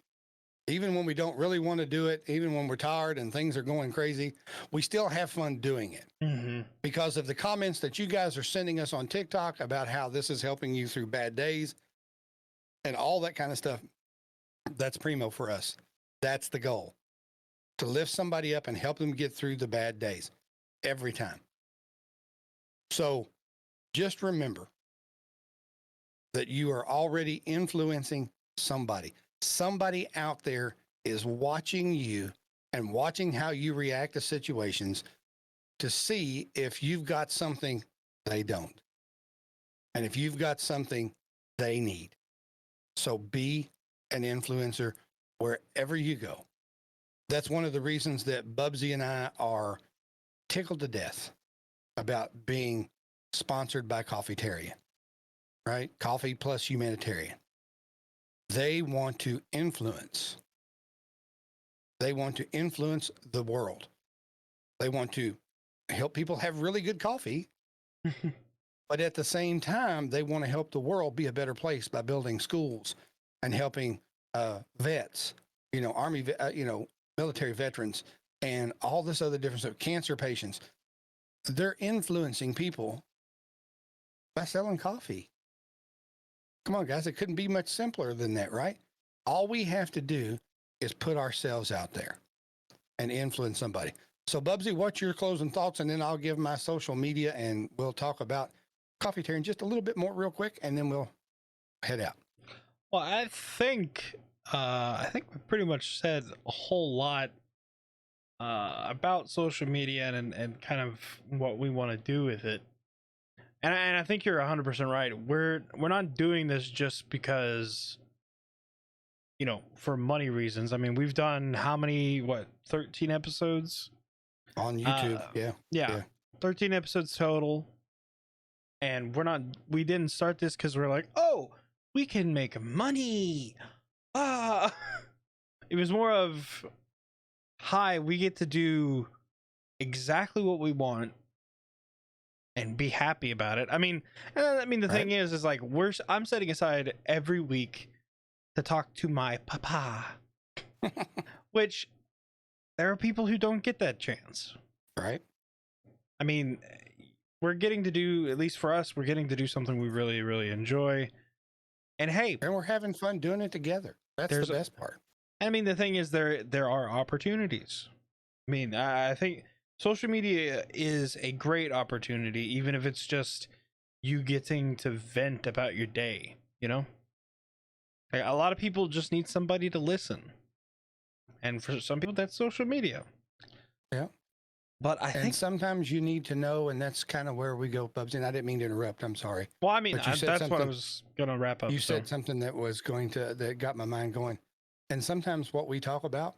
Speaker 1: Even when we don't really want to do it, even when we're tired and things are going crazy, we still have fun doing it.
Speaker 2: Mm-hmm.
Speaker 1: Because of the comments that you guys are sending us on TikTok about how this is helping you through bad days and all that kind of stuff. That's primo for us. That's the goal. To lift somebody up and help them get through the bad days every time. So just remember that you are already influencing somebody. Somebody out there is watching you and watching how you react to situations to see if you've got something they don't. And if you've got something they need. So be an influencer wherever you go. That's one of the reasons that BUBBZI and I are tickled to death about being sponsored by Coffeetarian, right? Coffee plus humanitarian. They want to influence. They want to influence the world. They want to help people have really good coffee. But at the same time, they want to help the world be a better place by building schools and helping vets, Army, military veterans, and all this other different stuff, cancer patients. They're influencing people by selling coffee. Come on, guys. It couldn't be much simpler than that, right? All we have to do is put ourselves out there and influence somebody. So, BUBBZI, what's your closing thoughts? And then I'll give my social media and we'll talk about Coffeetarian just a little bit more real quick, and then we'll head out.
Speaker 2: Well, I think we pretty much said a whole lot about social media and kind of what we want to do with it. And I think you're 100% right. We're not doing this just because, for money reasons. I mean, we've done how many, 13 episodes?
Speaker 1: On YouTube,
Speaker 2: yeah. 13 episodes total. And we didn't start this because we're like, oh, we can make money. It was more of, hi, we get to do exactly what we want and be happy about it. I mean, the thing is like I'm setting aside every week to talk to my papa, which there are people who don't get that chance.
Speaker 1: Right.
Speaker 2: I mean, we're getting to do, at least for us, we're getting to do something we really, really enjoy. And hey,
Speaker 1: and we're having fun doing it together. That's the best part.
Speaker 2: I mean, the thing is there are opportunities. I mean, I think social media is a great opportunity, even if it's just you getting to vent about your day, Like, a lot of people just need somebody to listen. And for some people, that's social media.
Speaker 1: Yeah.
Speaker 2: But I think
Speaker 1: sometimes you need to know, and that's kind of where we go, BUBBZI. And I didn't mean to interrupt. I'm sorry.
Speaker 2: Well, I mean, that's what I was going to wrap up.
Speaker 1: You said something that got my mind going. And sometimes what we talk about,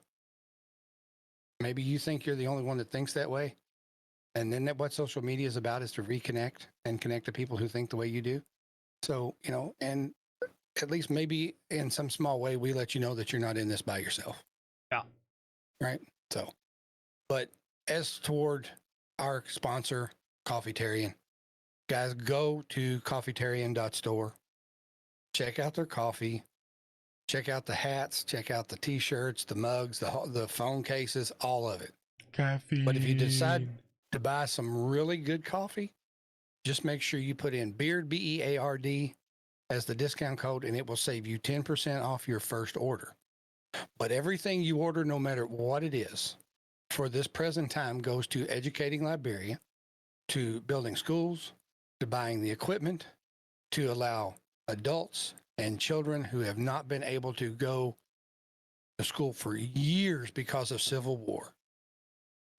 Speaker 1: maybe you think you're the only one that thinks that way. And then what social media is about is to reconnect and connect to people who think the way you do. So, and at least maybe in some small way, we let you know that you're not in this by yourself.
Speaker 2: Yeah.
Speaker 1: Right. So, but as toward our sponsor, Coffeetarian, guys, go to coffeetarian.store, check out their coffee, check out the hats, check out the t-shirts, the mugs, the phone cases, all of it.
Speaker 2: Coffee.
Speaker 1: But if you decide to buy some really good coffee, just make sure you put in Beard, BEARD, as the discount code, and it will save you 10% off your first order. But everything you order, no matter what it is, for this present time goes to educating Liberia, to building schools, to buying the equipment, to allow adults and children who have not been able to go to school for years because of civil war.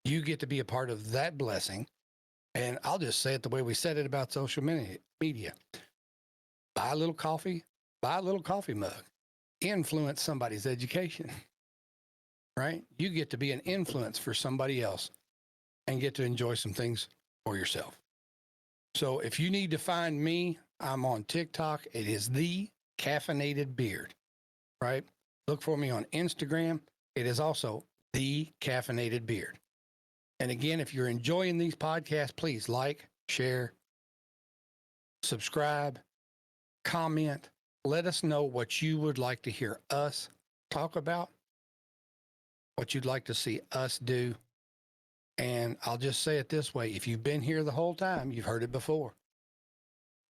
Speaker 1: You get to be a part of that blessing. And I'll just say it the way we said it about social media. Buy a little coffee, buy a little coffee mug, influence somebody's education, right? You get to be an influence for somebody else and get to enjoy some things for yourself. So if you need to find me, I'm on TikTok. It is The Caffeinated Beard, right? Look for me on Instagram. It is also The Caffeinated Beard. And again, if you're enjoying these podcasts, please like, share, subscribe, comment. Let us know what you would like to hear us talk about, what you'd like to see us do. And I'll just say it this way. If you've been here the whole time, you've heard it before.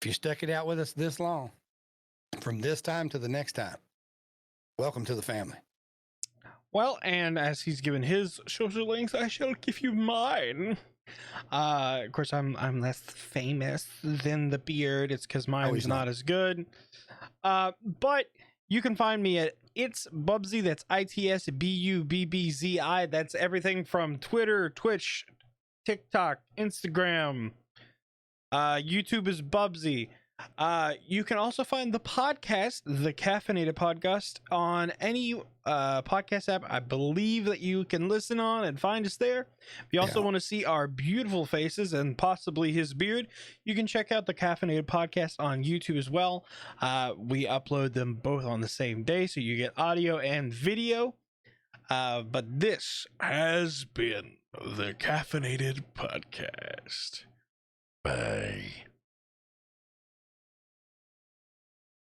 Speaker 1: If you stuck it out with us this long, from this time to the next time, welcome to the family.
Speaker 2: Well, and as he's given his social links, I shall give you mine. Of course, I'm less famous than the beard. It's because mine's not as good. But you can find me at It's BUBBZI. That's ITSBUBBZI. That's everything from Twitter, Twitch, TikTok, Instagram. YouTube is BUBBZI. You can also find the podcast, the Caffeinated Podcast, on any podcast app I believe that you can listen on and find us there. If you also want to see our beautiful faces and possibly his beard, you can check out the Caffeinated Podcast on YouTube as well. We upload them both on the same day, so you get audio and video. But this has been the Caffeinated Podcast. Bye.